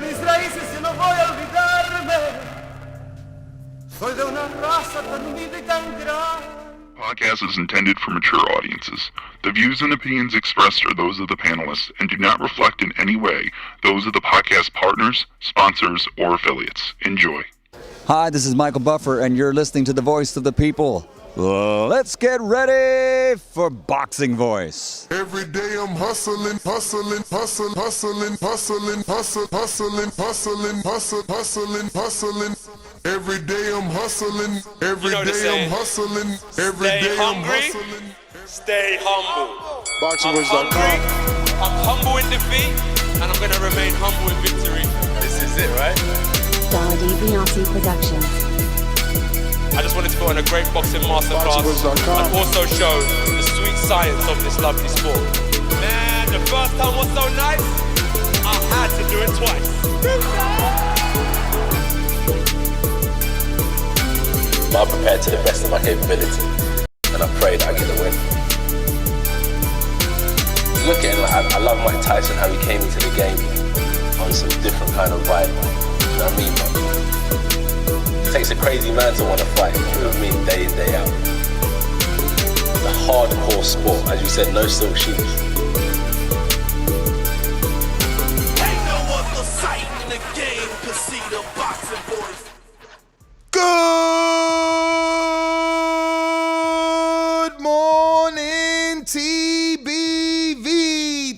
de mis raíces yo no voy a olvidarme. Soy de una raza tan humilde y tan grande. Podcast is intended for mature audiences. The views and opinions expressed are those of the panelists and do not reflect in any way those of the podcast partners, sponsors, or affiliates. Enjoy. Hi, this is Michael Buffer, and you're listening to the Voice of the People. Let's get ready for Boxing Voice. Every day I'm hustling, hustling, hustling, hustling, hustling, hustling, hustling, hustling, hustling, hustling, hustling. Every day I'm hustling, every day I'm hustling, every day I'm hustling. Stay humble. BoxingVoice.com. I'm humble in defeat, and I'm gonna remain humble in victory. This is it, right? Dazn Productions. I just wanted to put on a great boxing masterclass and also show the sweet science of this lovely sport. Man, the first time was so nice, I had to do it twice. I'm prepared to the best of my capability, and I pray that I get the win. Look at it, I love Mike Tyson, how he came into the game on some different kind of vibe. You know what I mean, man? It takes a crazy man to want to fight, you know what I mean, day in, day out. It's a hardcore sport, as you said, no silk shoes. Ain't no other sight in the game to see the boxing boys. Good morning, TBV.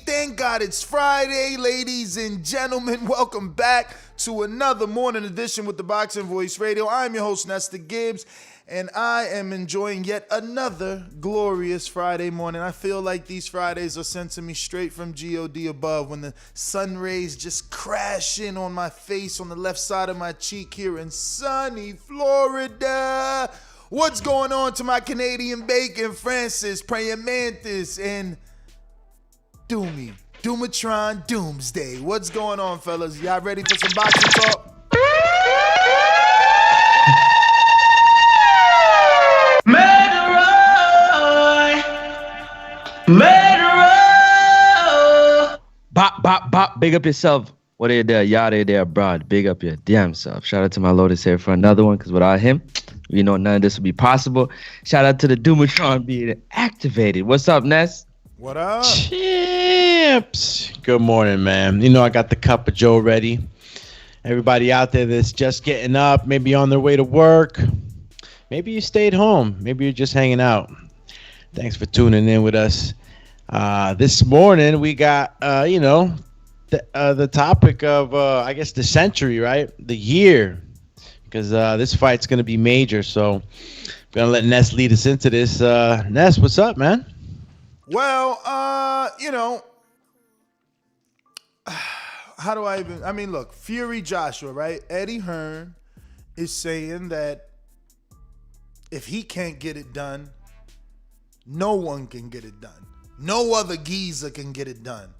Thank God it's Friday, ladies and gentlemen. Welcome back to another morning edition with the Boxing Voice Radio. I'm your host, Nestor Gibbs, and I am enjoying yet another glorious Friday morning. I feel like these Fridays are sent to me straight from God above when the sun rays just crash in on my face on the left side of my cheek here in sunny Florida. What's going on to my Canadian bacon, Francis, Praying Mantis, and Doomy, Doomatron Doomsday? What's going on, fellas? Y'all ready for some boxing talk? Bop, bop, bop. Big up yourself. What are you there? Y'all there abroad. Big up your damn self. Shout out to my Lotus here for another one, because without him, you know, none of this would be possible. Shout out to the Doomatron being activated. What's up, Ness? What up? Chips. Good morning, man. You know I got the cup of Joe ready. Everybody out there that's just getting up, maybe on their way to work. Maybe you stayed home. Maybe you're just hanging out. Thanks for tuning in with us. This morning we got, the topic of, I guess, the century, right? The year. Because this fight's going to be major. So I'm going to let Ness lead us into this. Ness, what's up, man? Well, how do I mean, look, Fury Joshua, right? Eddie Hearn is saying that if he can't get it done, no one can get it done. No other geezer can get it done.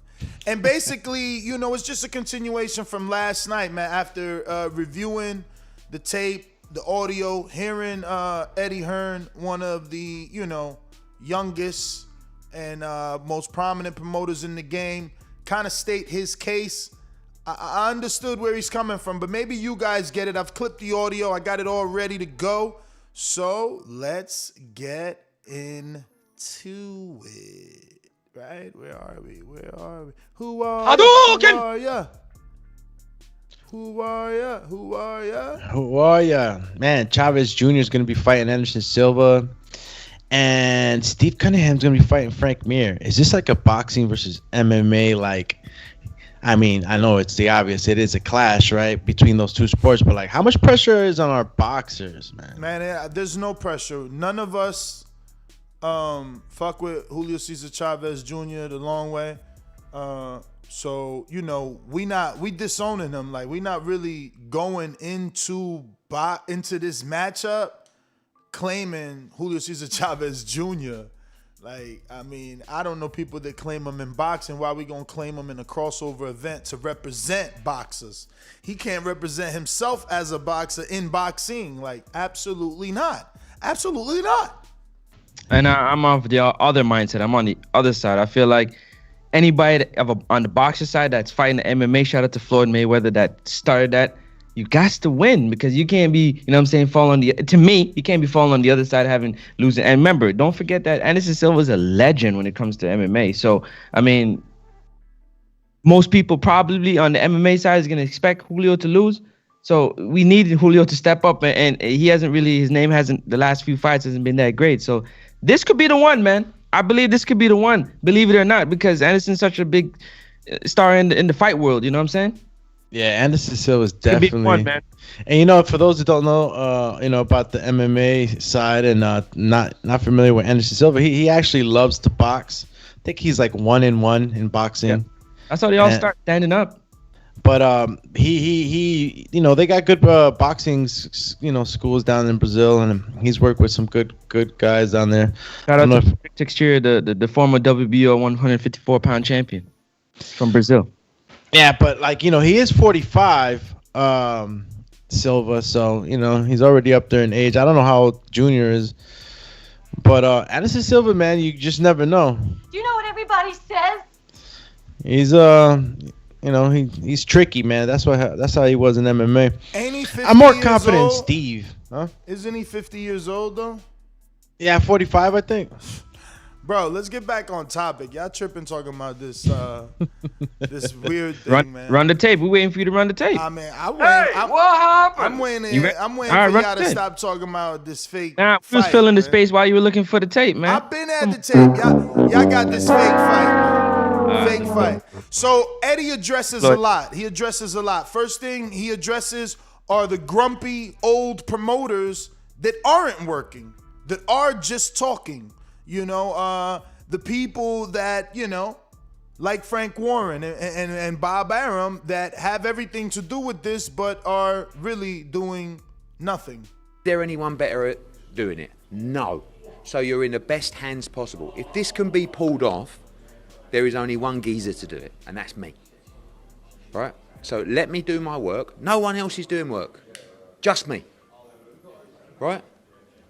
And basically, it's just a continuation from last night, man, after reviewing the tape, the audio, hearing Eddie Hearn, one of the, youngest and most prominent promoters in the game, kind of state his case. I understood where he's coming from, but maybe you guys get it. I've clipped the audio. I got it all ready to go. So let's get into it. Right? Where are we? Who are ya? Who are ya? Man, Chavez Jr. is going to be fighting Anderson Silva. And Steve Cunningham's going to be fighting Frank Mir. Is this like a boxing versus MMA? I know it's the obvious. It is a clash, right, between those two sports. But, how much pressure is on our boxers, man? Man, there's no pressure. None of us fuck with Julio Cesar Chavez Jr. the long way. So, we disowning him. We not really going into this matchup claiming Julio Cesar Chavez Jr. I don't know people that claim him in boxing. Why we gonna claim him in a crossover event to represent boxers? He can't represent himself as a boxer in boxing. Absolutely not. Absolutely not. And I'm of the other mindset. I'm on the other side. I feel like anybody on the boxer side that's fighting the MMA, shout out to Floyd Mayweather that started that. You got to win because you can't be, you know what I'm saying, to me, you can't be falling on the other side losing. And remember, don't forget that Anderson Silva is a legend when it comes to MMA. So, I mean, most people probably on the MMA side is going to expect Julio to lose. So we need Julio to step up, and his name hasn't, the last few fights hasn't been that great. So this could be the one, man. I believe this could be the one, believe it or not, because Anderson's such a big star in the fight world. You know what I'm saying? Yeah, Anderson Silva is definitely fun, man. And for those who don't know, about the MMA side and not familiar with Anderson Silva, he actually loves to box. I think he's like 1-1 in boxing. Yeah. That's how they all start standing up. But he they got good boxing schools down in Brazil, and he's worked with some good guys down there. Shout out to Texture, the former WBO 154-pound champion from Brazil. Yeah, but he is 45, Silva, so he's already up there in age. I don't know how old Junior is, but Anderson Silva, man, you just never know. Do you know what everybody says? He's he's tricky, man. That's how he was in MMA. Ain't he 50 I'm more years confident in old? Steve. Huh? Isn't he 50 years old though? Yeah, 45, I think. Bro, let's get back on topic. Y'all tripping talking about this this weird thing, man. Run the tape. We're waiting for you to run the tape. I mean, I'm what happened? I'm waiting for y'all to stop talking about this fake Nah, fight. we was filling the man. space while you were looking for the tape, man. I've been at the tape. Y'all got this fake fight. Fake fight. So Eddie addresses a lot. He addresses a lot. First thing he addresses are the grumpy old promoters that aren't working, that are just talking. The people that, like Frank Warren and Bob Arum that have everything to do with this but are really doing nothing. Is there anyone better at doing it? No. So you're in the best hands possible. If this can be pulled off, there is only one geezer to do it, and that's me. Right? So let me do my work. No one else is doing work. Just me. Right?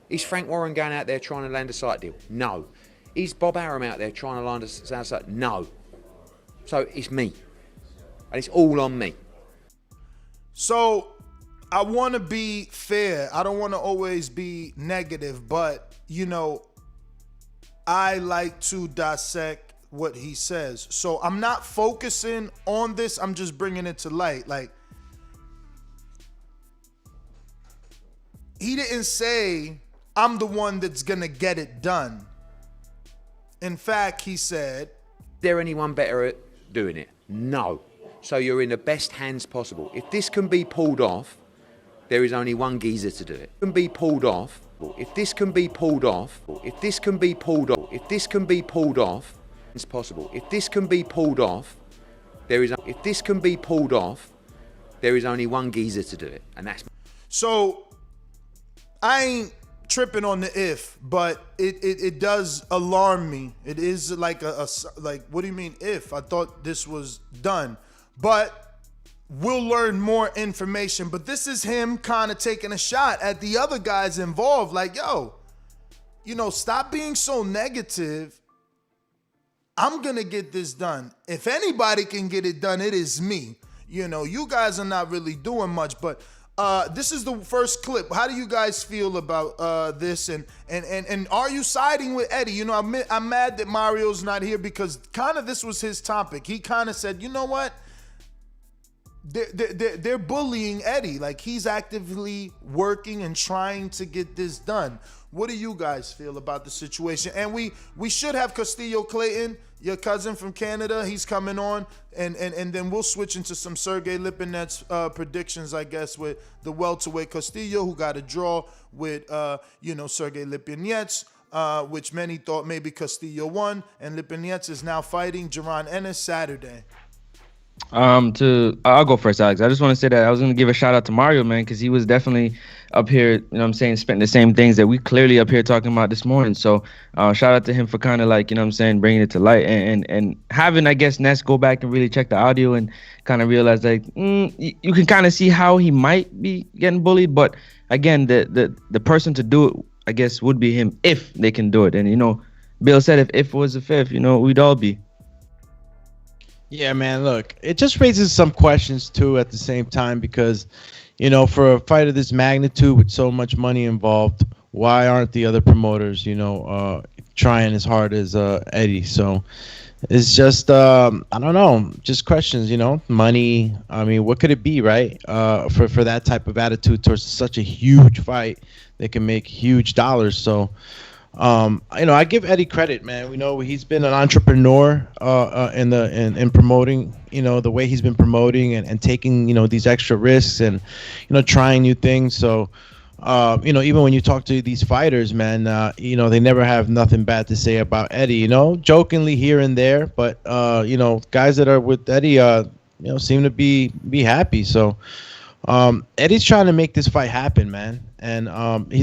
Is Frank Warren going out there trying to land a site deal? No. Is Bob Arum out there trying to land a site? No. So it's me. And it's all on me. So I want to be fair. I don't want to always be negative, but, I like to dissect what he says. So I'm not focusing on this. I'm just bringing it to light. He didn't say, I'm the one that's going to get it done. In fact, he said, is there anyone better at doing it? No. So you're in the best hands possible. If this can be pulled off, there is only one geezer to do it. If this can be pulled off, if this can be pulled off, if this can be pulled off, if this can be pulled off, it's possible. If this can be pulled off, there is only one geezer to do it, and that's. So I ain't tripping on the if, but it does alarm me. It is like like, what do you mean if? I thought this was done, but we'll learn more information. But this is him kind of taking a shot at the other guys involved. Like, yo, stop being so negative. I'm gonna get this done. If anybody can get it done, it is me. You guys are not really doing much, but this is the first clip. How do you guys feel about this? And are you siding with Eddie? I'm mad that Mario's not here because kind of this was his topic. He kind of said, you know what? They're bullying Eddie. Like, he's actively working and trying to get this done. What do you guys feel about the situation? And we should have Castillo Clayton, your cousin from Canada. He's coming on, and then we'll switch into some Sergey Lipinets predictions, I guess, with the welterweight Castillo, who got a draw with Sergey Lipinets, which many thought maybe Castillo won, and Lipinets is now fighting Jaron Ennis Saturday. I'll go first, Alex. I just want to say that I was going to give a shout out to Mario, man, because he was definitely up here, spitting the same things that we clearly up here talking about this morning. So shout out to him for kind of bringing it to light and having, I guess, Ness go back and really check the audio and kind of realize you can kind of see how he might be getting bullied. But again, the person to do it, I guess, would be him if they can do it. And, Bill said if was a fifth, we'd all be. Yeah, man. Look, it just raises some questions too at the same time because, for a fight of this magnitude with so much money involved, why aren't the other promoters, trying as hard as Eddie? So it's just, I don't know, just questions, money. I mean, what could it be, right? For that type of attitude towards such a huge fight that can make huge dollars. So, I give Eddie credit, man. We know he's been an entrepreneur in promoting, the way he's been promoting and taking, these extra risks and, trying new things. So, even when you talk to these fighters, man, they never have nothing bad to say about Eddie, jokingly here and there. But, guys that are with Eddie, seem to be happy. So Eddie's trying to make this fight happen, man. And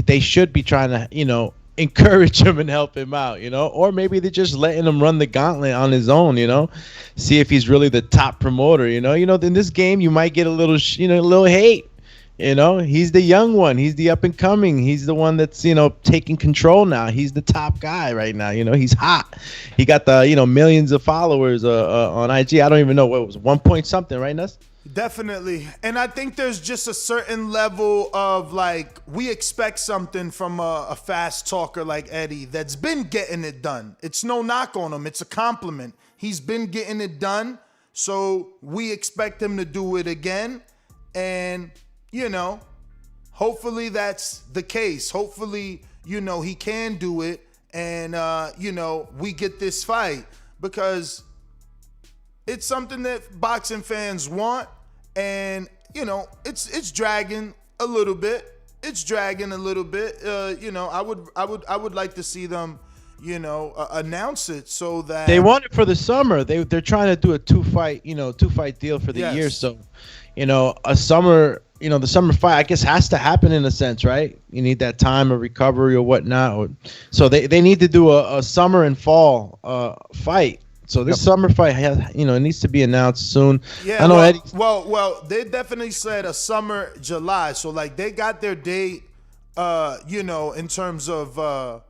they should be trying to, encourage him and help him out, or maybe they're just letting him run the gauntlet on his own, see if he's really the top promoter, in this game you might get a little, a little hate. He's the young one. He's the up and coming. He's the one that's, taking control now. He's the top guy right now. He's hot. He got the, millions of followers on IG. I don't even know what it was, 1 point something, right, Nuss? Definitely. And I think there's just a certain level of we expect something from a fast talker like Eddie that's been getting it done. It's no knock on him. It's a compliment. He's been getting it done. So we expect him to do it again. And, hopefully that's the case. Hopefully, he can do it. And, we get this fight because it's something that boxing fans want, and it's dragging a little bit. It's dragging a little bit. I would like to see them, announce it so that they want it for the summer. They're trying to do a two fight deal for the year. So, a summer, the summer fight I guess has to happen in a sense, right? You need that time of recovery or whatnot. So they need to do a summer and fall fight. So this summer fight has, it needs to be announced soon. Yeah, I know Eddie. Well, they definitely said a summer July. So they got their date, in terms of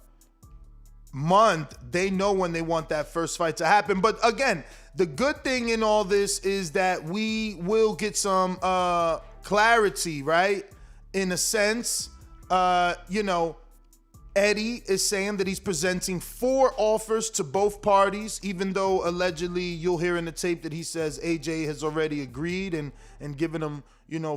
month. They know when they want that first fight to happen. But again, the good thing in all this is that we will get some clarity, right? In a sense, Eddie is saying that he's presenting 4 offers to both parties, even though allegedly you'll hear in the tape that he says AJ has already agreed and given him,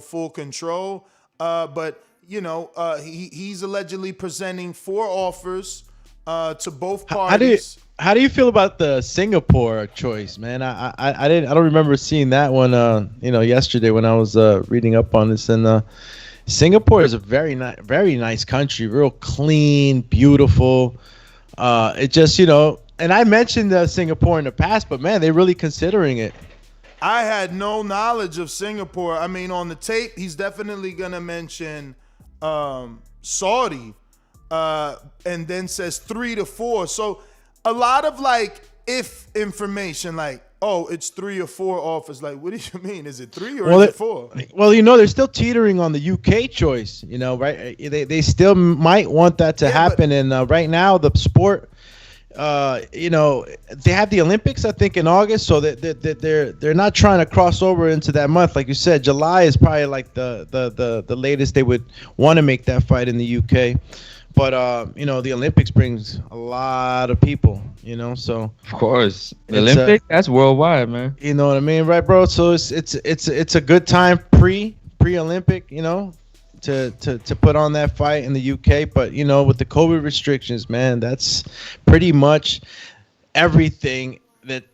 full control. But he's allegedly presenting 4 offers to both parties. How do you feel about the Singapore choice, man? I don't remember seeing that one, yesterday when I was reading up on this. And Singapore is a very nice country, real clean, beautiful. It just, and I mentioned Singapore in the past, but man, they're really considering it. I had no knowledge of Singapore. I mean, on the tape, he's definitely gonna mention Saudi, and then says 3 to 4. So a lot of if information, oh, it's 3 or 4 offers. What do you mean? Is it 3 or is it 4? Well, they're still teetering on the UK choice, right? They still might want that to happen. And right now, the sport, they have the Olympics, I think, in August. So they're not trying to cross over into that month. Like you said, July is probably the latest they would want to make that fight in the UK. But the Olympics brings a lot of people, so of course the Olympics, that's worldwide, man. You know what I mean, right, bro? So it's a good time pre-Olympic, to put on that fight in the UK. But with the COVID restrictions, man, that's pretty much everything that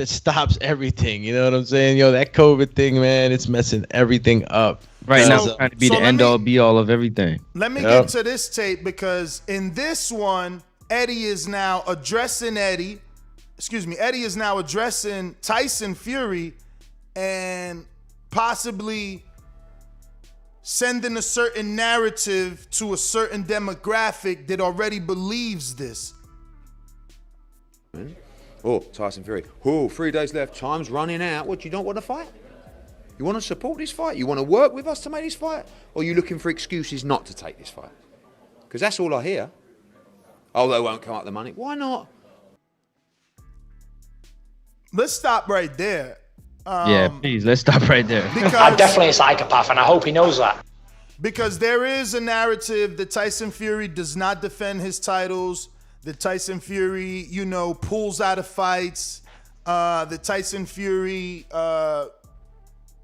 stops everything. You know what I'm saying? That COVID thing, man, it's messing everything up. Right now, it's trying to be the end-all, be-all of everything. Let me get to this tape, because in this one, Eddie is now addressing Tyson Fury and possibly sending a certain narrative to a certain demographic that already believes this. Oh, Tyson Fury. Oh, 3 days left. Time's running out. What, you don't want to fight? You want to support this fight? You want to work with us to make this fight? Or are you looking for excuses not to take this fight? Because that's all I hear. Oh, they won't come up with the money. Why not? let's stop right there. Yeah, please, let's stop right there. I'm definitely a psychopath, and I hope he knows that. Because there is a narrative that Tyson Fury does not defend his titles, that Tyson Fury, pulls out of fights, that Tyson Fury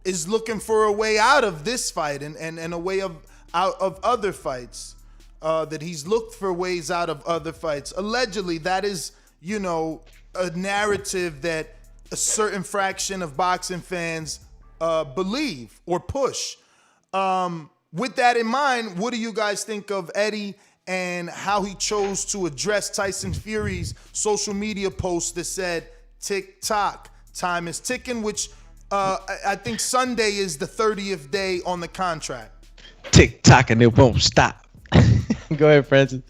is looking for a way out of this fight and a way out of other fights, that he's looked for ways out of other fights. Allegedly, that is, a narrative that a certain fraction of boxing fans believe or push. With that in mind, what do you guys think of Eddie and how he chose to address Tyson Fury's social media post that said, "Tick-tock, time is ticking," which I think Sunday is the 30th day on the contract. Tick-tock and it won't stop. Go ahead, Francis.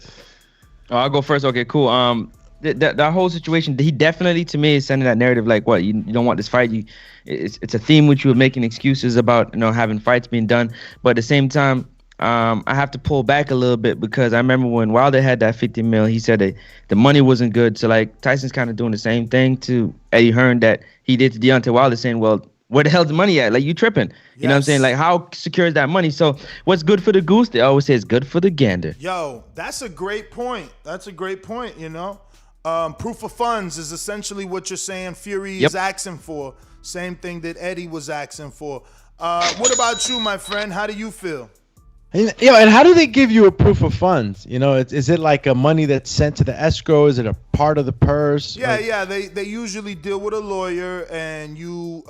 Oh, I'll go first. Okay, cool. That whole situation, he definitely, to me, is sending that narrative like, what, you don't want this fight. It's a theme which you were making excuses about, having fights being done. But at the same time, I have to pull back a little bit, because I remember when Wilder had that 50 mil, he said that the money wasn't good. So like Tyson's kind of doing the same thing to Eddie Hearn that he did to Deontay Wilder, saying, well, where the hell's the money at? Like, you tripping. You know what I'm saying? Like, how secure is that money? So what's good for the goose? They always say it's good for the gander. Yo, that's a great point. Proof of funds is essentially what you're saying Fury is asking for. Same thing that Eddie was asking for. What about you, my friend? How do you feel? And how do they give you a proof of funds? Is it like a money that's sent to the escrow? Is it a part of the purse? Yeah. They usually deal with a lawyer, and you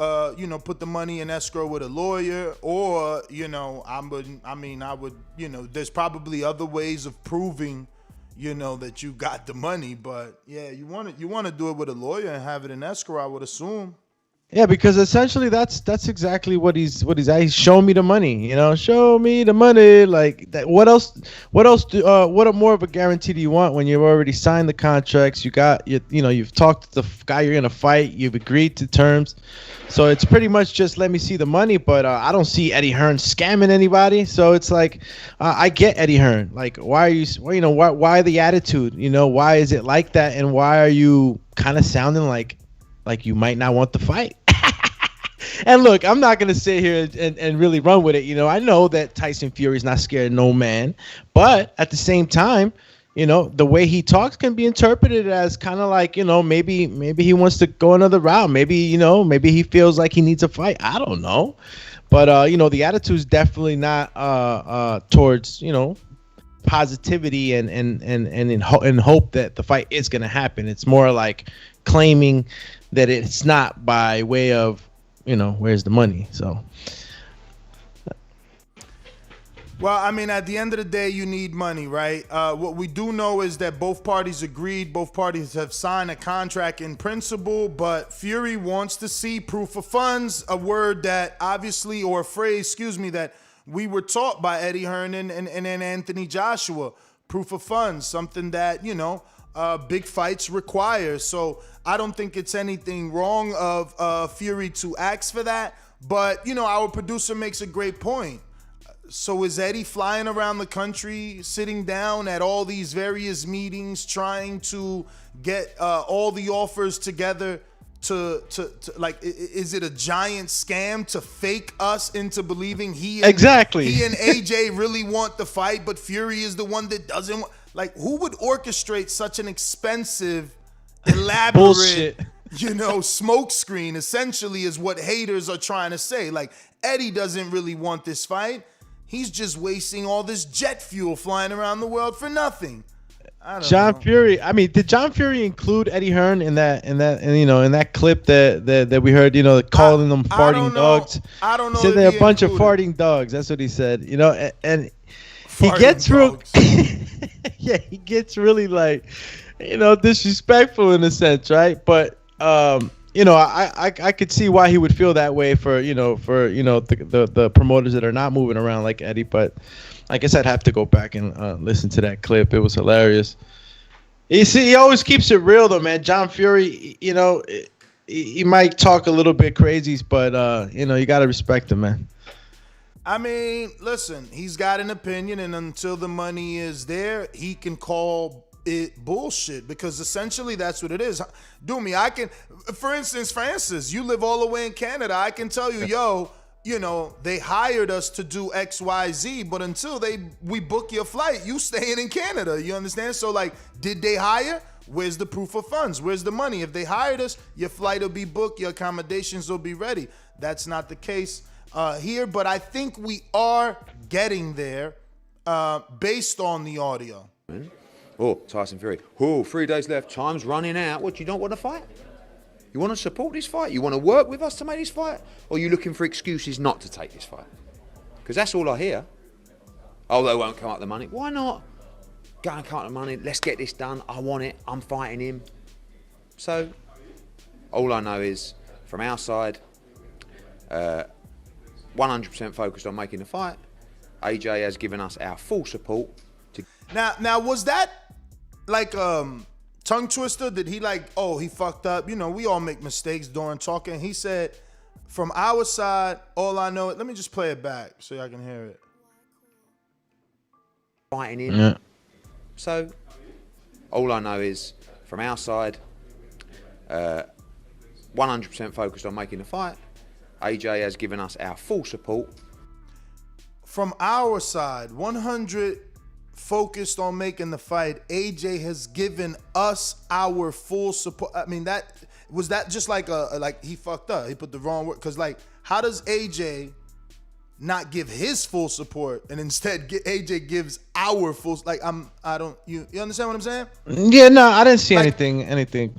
put the money in escrow with a lawyer, or I would there's probably other ways of proving that you got the money, but yeah, you want to do it with a lawyer and have it in escrow, I would assume. Yeah, because essentially that's exactly what he's show me the money, show me the money, like that. What else what more of a guarantee do you want when you've already signed the contracts? You've talked to the guy you're gonna fight, you've agreed to terms, so it's pretty much just let me see the money. But I don't see Eddie Hearn scamming anybody, so it's like I get Eddie Hearn, like why the attitude, why is it like that, and why are you kind of sounding like you might not want the fight? And look, I'm not going to sit here and really run with it. I know that Tyson Fury's not scared of no man, but at the same time, the way he talks can be interpreted as kind of like, maybe he wants to go another route. Maybe he feels like he needs a fight. I don't know. But, the attitude's definitely not towards, positivity and in hope that the fight is going to happen. It's more like claiming that it's not by way of, where's the money? So, well, at the end of the day, you need money, right? What we do know is that both parties agreed, both parties have signed a contract in principle, but Fury wants to see proof of funds, a word that obviously, or a phrase, that we were taught by Eddie Hearn and Anthony Joshua. Proof of funds, something that, big fights require. So I don't think it's anything wrong of Fury to ask for that. But, our producer makes a great point. So is Eddie flying around the country, sitting down at all these various meetings, trying to get all the offers together to like, is it a giant scam to fake us into believing he and AJ really want the fight, but Fury is the one that doesn't want? Like, who would orchestrate such an expensive, elaborate, smoke screen, essentially, is what haters are trying to say. Like, Eddie doesn't really want this fight. He's just wasting all this jet fuel flying around the world for nothing. I don't know. Fury. Did John Fury include Eddie Hearn in that clip that we heard, calling them farting dogs? I don't know. He said they're a bunch of farting dogs. That's what he said. And he gets real. Yeah, he gets really disrespectful in a sense, right? But I could see why he would feel that way for the promoters that are not moving around like Eddie. But I guess I'd have to go back and listen to that clip. It was hilarious. You see, he always keeps it real though, man. John Fury, he might talk a little bit crazy, but you got to respect him, man. Listen, he's got an opinion, and until the money is there, he can call bullshit, because essentially that's what it is. Do me, I can, for instance, Francis, you live all the way in Canada. I can tell you, yo, you know, they hired us to do X, Y, Z, but until we book your flight, you staying in Canada. You understand? So like, did they hire? Where's the proof of funds? Where's the money? If they hired us, your flight will be booked, your accommodations will be ready. That's not the case here, but I think we are getting there based on the audio. Oh, Tyson Fury. Oh, 3 days left. Time's running out. What, you don't want to fight? You want to support this fight? You want to work with us to make this fight? Or are you looking for excuses not to take this fight? Because that's all I hear. Oh, they won't come up with the money. Why not? Go and come up with the money. Let's get this done. I want it. I'm fighting him. So, all I know is, from our side, 100% focused on making the fight. AJ has given us our full support. Now, was that like tongue twister? Did he like, oh, he fucked up? You know, we all make mistakes during talking. He said, from our side, all I know, let me just play it back so y'all can hear it. Fighting him. Yeah. So, all I know is, from our side, 100% focused on making the fight. AJ has given us our full support. From our side, 100 focused on making the fight. AJ has given us our full support. I mean, was that just like like he fucked up? He put the wrong word. Because like, how does AJ not give his full support and instead AJ gives our full? Like, you understand what I'm saying? Yeah, no, I didn't see anything, anything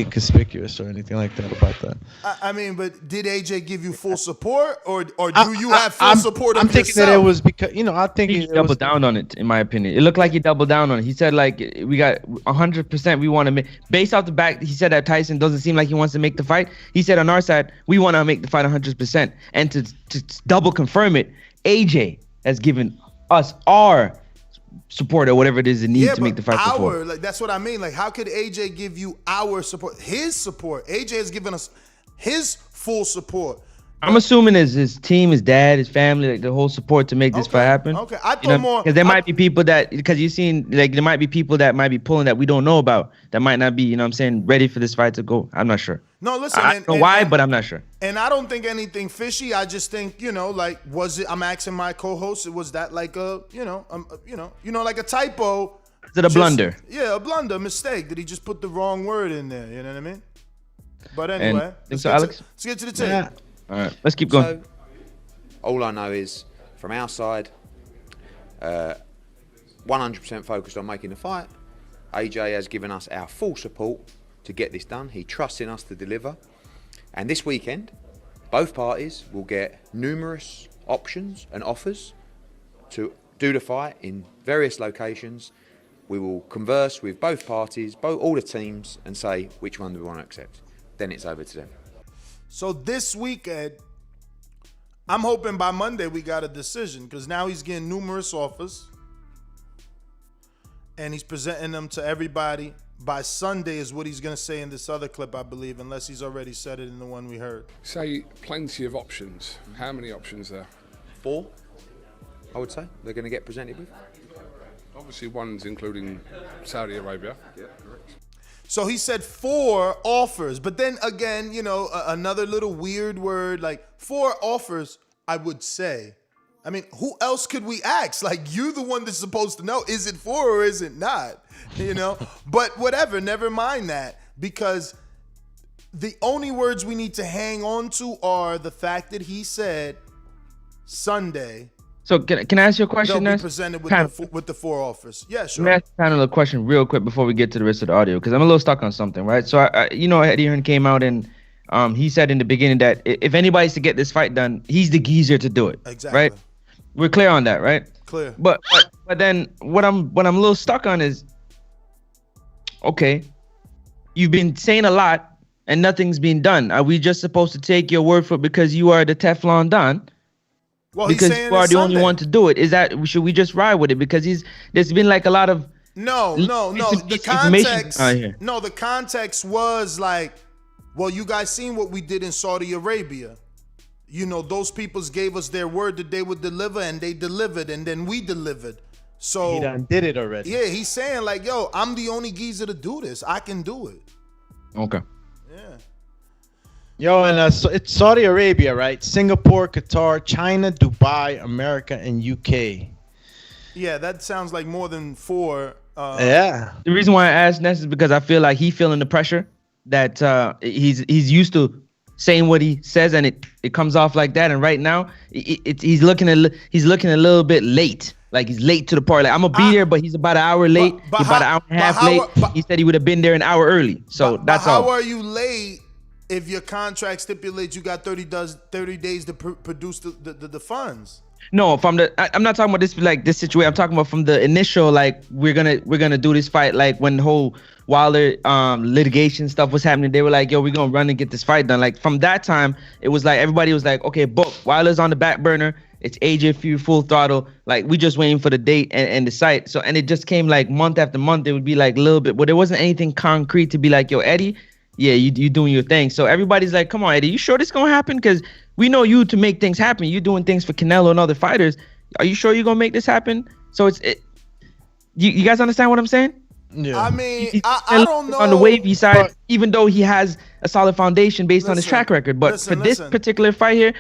conspicuous or anything like that about that. I mean, but did AJ give you full support, or do you have full support? I'm thinking yourself? that it was because I think he doubled down on it. In my opinion, it looked like he doubled down on it. He said like we got 100%. We want to make based off the back. He said that Tyson doesn't seem like he wants to make the fight. He said on our side we want to make the fight 100%, and to double confirm it, AJ has given us our support or whatever it is it needs to make the fight before. Like, that's what I mean. Like, how could AJ give you our support? His support. AJ has given us his full support. I'm assuming his team, his dad, his family, like the whole support to make this fight happen. Okay, I thought more because there might be people that there might be people that might be pulling that we don't know about that might not be, ready for this fight to go. I'm not sure. No, listen. I don't know why, but I'm not sure. And I don't think anything fishy. I just think, like, was it? I'm asking my co-host. Was that like like a typo? Is it a blunder? Yeah, a blunder, mistake. Did he just put the wrong word in there? You know what I mean? But anyway, let's get to the tape. Yeah. All right, let's keep going. So, all I know is, from our side, 100% focused on making the fight. AJ has given us our full support to get this done. He trusts in us to deliver. And this weekend, both parties will get numerous options and offers to do the fight in various locations. We will converse with both parties, all the teams, and say which one do we want to accept. Then it's over to them. So this weekend, I'm hoping by Monday we got a decision, because now he's getting numerous offers and he's presenting them to everybody. By Sunday is what he's going to say in this other clip, I believe, unless he's already said it in the one we heard. Say plenty of options. How many options there? 4, I would say, they're going to get presented with. Obviously, one's including Saudi Arabia. Yeah, correct. So he said 4 offers, but then again, another little weird word, like 4 offers, I would say. I mean, who else could we ask? Like, you're the one that's supposed to know, is it 4 or is it not? But whatever, never mind that, because the only words we need to hang on to are the fact that he said Sunday. So can I ask you a question? They'll be presented with the 4 offers. Yeah, sure. Let me ask kind of a question real quick before we get to the rest of the audio, because I'm a little stuck on something, right? So Eddie Hearn came out and he said in the beginning that if anybody's to get this fight done, he's the geezer to do it. Exactly. Right? We're clear on that, right? Clear. But then what I'm a little stuck on is, okay, you've been saying a lot and nothing's been done. Are we just supposed to take your word for it because you are the Teflon Don? Well, because you are the only one to do it. Should we just ride with it? Because there's been like a lot of no. The context. No, the context was like, well, you guys seen what we did in Saudi Arabia. Those peoples gave us their word that they would deliver, and they delivered, and then we delivered. So he done did it already. Yeah, he's saying like, yo, I'm the only geezer to do this. I can do it. Okay. Yeah. Yo, and so it's Saudi Arabia, right? Singapore, Qatar, China, Dubai, America, and UK. Yeah, that sounds like more than 4. Yeah. The reason why I asked Ness is because I feel like he's feeling the pressure that he's used to saying what he says, and it comes off like that. And right now, he's looking a little bit late. Like he's late to the party. Like, I'm gonna be there, but he's about an hour late. He's about an hour and a half late. He said he would have been there an hour early. So that's all. How are you late if your contract stipulates you got 30 days to produce the funds? No, I'm not talking about this like this situation. I'm talking about from the initial, like we're gonna do this fight. Like when the whole Wilder litigation stuff was happening, they were like, yo, we're gonna run and get this fight done. Like from that time, it was like everybody was like, okay, book. Wilder's on the back burner. It's AJ Fury full throttle. Like we just waiting for the date and the site. So and it just came like month after month. It would be like a little bit, but there wasn't anything concrete to be like, yo, Eddie, yeah, you doing your thing. So everybody's like, come on, Eddie, you sure this gonna happen? Because we know you to make things happen. You're doing things for Canelo and other fighters. Are you sure you're gonna make this happen? So you guys understand what I'm saying? Yeah. I mean, I don't know. On the wavy side, even though he has a solid foundation based on his track record, but for this particular fight here,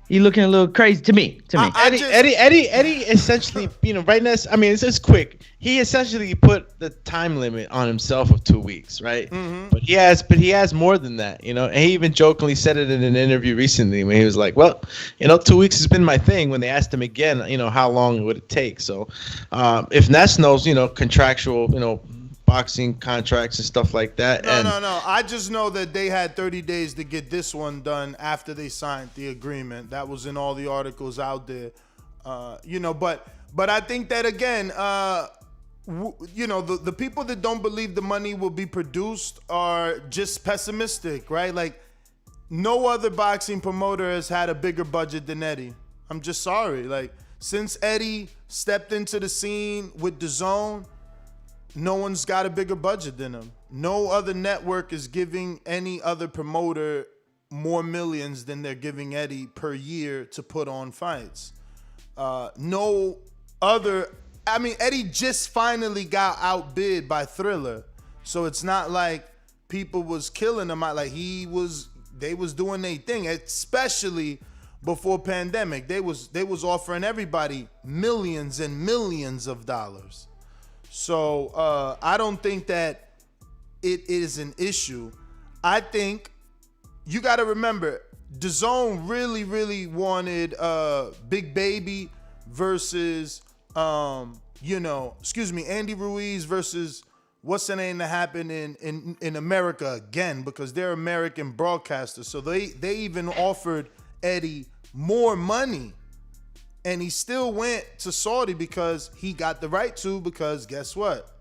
he looking a little crazy to me. Eddie essentially, right now, I mean, it's quick. He essentially put the time limit on himself of 2 weeks, right? Mm-hmm. But he has more than that, And he even jokingly said it in an interview recently when he was like, well, 2 weeks has been my thing. When they asked him again, how long would it take? So, if Ness knows, contractual, boxing contracts and stuff like that. No. I just know that they had 30 days to get this one done after they signed the agreement. That was in all the articles out there. But I think that again, the people that don't believe the money will be produced are just pessimistic, right? Like no other boxing promoter has had a bigger budget than Eddie. I'm just sorry. Like since Eddie stepped into the scene with Dazn, no one's got a bigger budget than him. No other network is giving any other promoter more millions than they're giving Eddie per year to put on fights. No other. I mean, Eddie just finally got outbid by Thriller, so it's not like people was killing him. Like they was doing their thing, especially before pandemic. They was offering everybody millions and millions of dollars. So I don't think that it is an issue. I think you got to remember, Dazn really, really wanted Big Baby versus, Andy Ruiz versus what's the name that happened in America again, because they're American broadcasters. So they even offered Eddie more money. And he still went to Saudi because he got the right to, because guess what?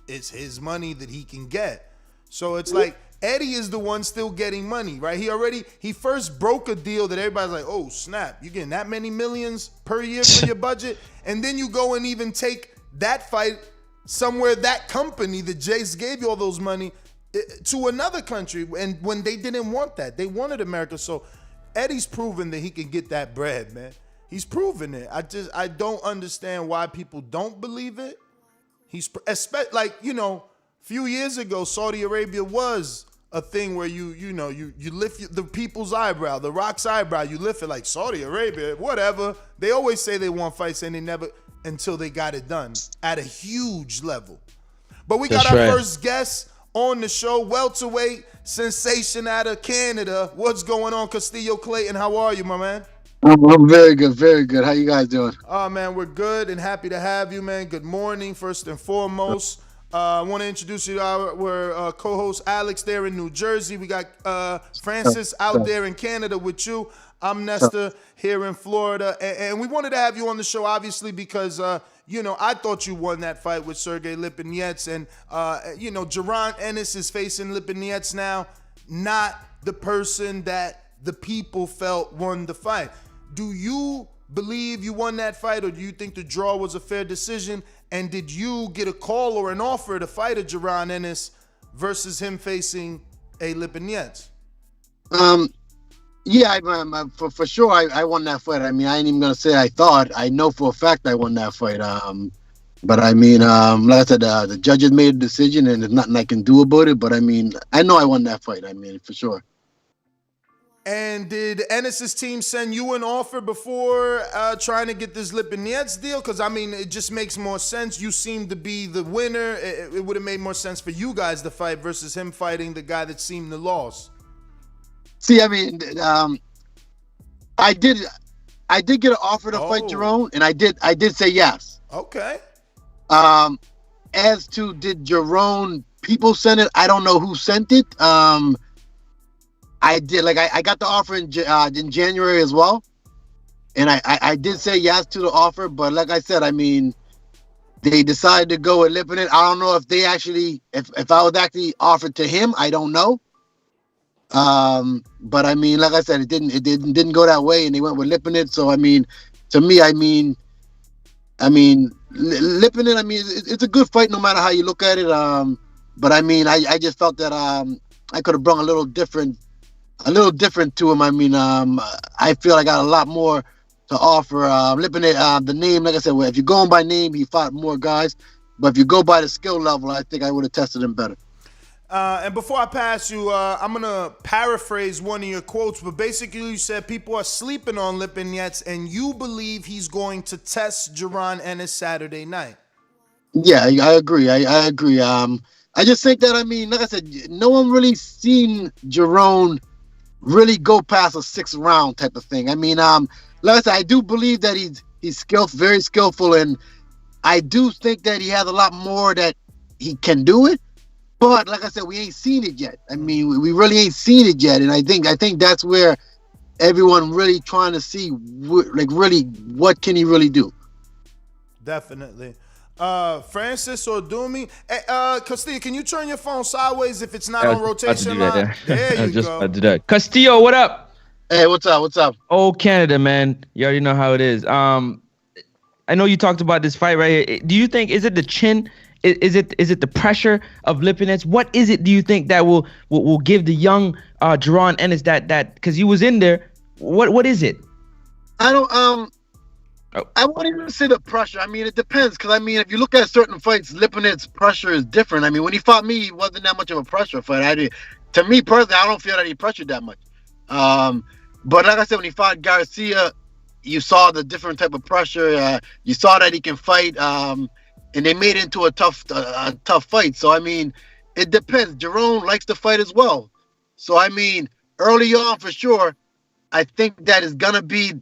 It's his money that he can get. So it's like Eddie is the one still getting money, right? He first broke a deal that everybody's like, oh, snap, you're getting that many millions per year for your budget? And then you go and even take that fight somewhere, that company that Jace gave you all those money, to another country. And when they didn't want that, they wanted America. So Eddie's proven that he can get that bread, man. He's proven it. I don't understand why people don't believe it. He's a few years ago, Saudi Arabia was a thing where you lift the people's eyebrow, the Rock's eyebrow. You lift it like Saudi Arabia, whatever. They always say they want fights and they never, until they got it done at a huge level. But we got our first guest on the show, welterweight sensation out of Canada. What's going on, Castillo Clayton? How are you, my man? I'm very good, very good. How you guys doing? Oh, man, we're good and happy to have you, man. Good morning, first and foremost. I want to introduce you to our co-host Alex there in New Jersey. We got Francis out there in Canada with you. I'm Nestor here in Florida. And we wanted to have you on the show, obviously, because, I thought you won that fight with Sergey Lipinets. And, Jaron Ennis is facing Lipinets now, not the person that the people felt won the fight. Do you believe you won that fight, or do you think the draw was a fair decision? And did you get a call or an offer to fight a Jaron Ennis versus him facing a Lipinets? Yeah, for sure I won that fight. I mean, I ain't even gonna say I thought. I know for a fact I won that fight. But I mean, like I said, the judges made a decision, and there's nothing I can do about it. But I mean, I know I won that fight. I mean, for sure. And did Ennis's team send you an offer before trying to get this Lipinets deal? Because, I mean, it just makes more sense. You seem to be the winner. It would have made more sense for you guys to fight versus him fighting the guy that seemed to lose. See, I mean, I did get an offer to fight Jaron, and I did say yes. Okay. As to did Jaron people send it, I don't know who sent it. I did, like, I got the offer in January as well, and I did say yes to the offer, but like I said, I mean, they decided to go with Lipinets. I don't know if they actually, if I was actually offered to him, I don't know. But I mean, like I said, it didn't go that way, and they went with Lipinets. So I mean, to me, I mean, Lipinets, I mean, it's a good fight no matter how you look at it. But I mean, I just felt that I could have brought a little different to him. I mean, I feel I got a lot more to offer. Lipinets, the name, like I said, well, if you're going by name, he fought more guys. But if you go by the skill level, I think I would have tested him better. And before I pass you, I'm going to paraphrase one of your quotes, but basically you said people are sleeping on Lipinets, and you believe he's going to test Jaron Ennis Saturday night. Yeah, I agree. I agree. I just think that, I mean, like I said, no one really seen Jaron really go past a 6th round type of thing. I mean, like I said, I do believe that he's skillful, very skillful, and I do think that he has a lot more that he can do it. But like I said, we ain't seen it yet. I mean, we really ain't seen it yet, and I think that's where everyone really trying to see, like, really what can he really do. Definitely. Francis or Doomy. Castillo, can you turn your phone sideways if it's not on rotation line? There you just go. about to do that. Castillo, what up? Hey, what's up? What's up? Oh, Canada, man. You already know how it is. I know you talked about this fight right here. Do you think, is it the chin? Is it the pressure of Lipinets? What is it, do you think, that will give the young Jaron Ennis that because he was in there? What is it? I don't I won't even say the pressure. I mean, it depends, because I mean, if you look at certain fights, Lipinets' pressure is different. I mean, when he fought me, he wasn't that much of a pressure fight. To me personally, I don't feel that he pressured that much. But like I said, when he fought Garcia, you saw the different type of pressure. You saw that he can fight. And they made it into a tough fight. So, I mean, it depends. Jaron likes to fight as well. So, I mean, early on, for sure, I think that is going to be,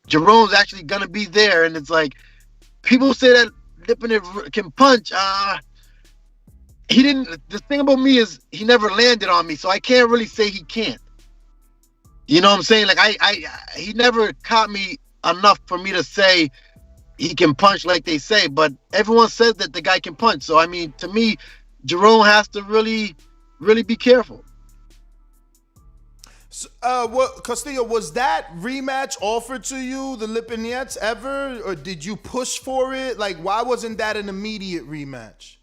Jaron's actually going to be there. And it's like, people say that Lipinets can punch. He didn't, the thing about me is he never landed on me. So, I can't really say he can't. You know what I'm saying? Like, he never caught me enough for me to say he can punch like they say, but everyone says that the guy can punch. So, I mean, to me, Jaron has to really, really be careful. So, Castillo, was that rematch offered to you, the Lipinets, ever? Or did you push for it? Like, why wasn't that an immediate rematch?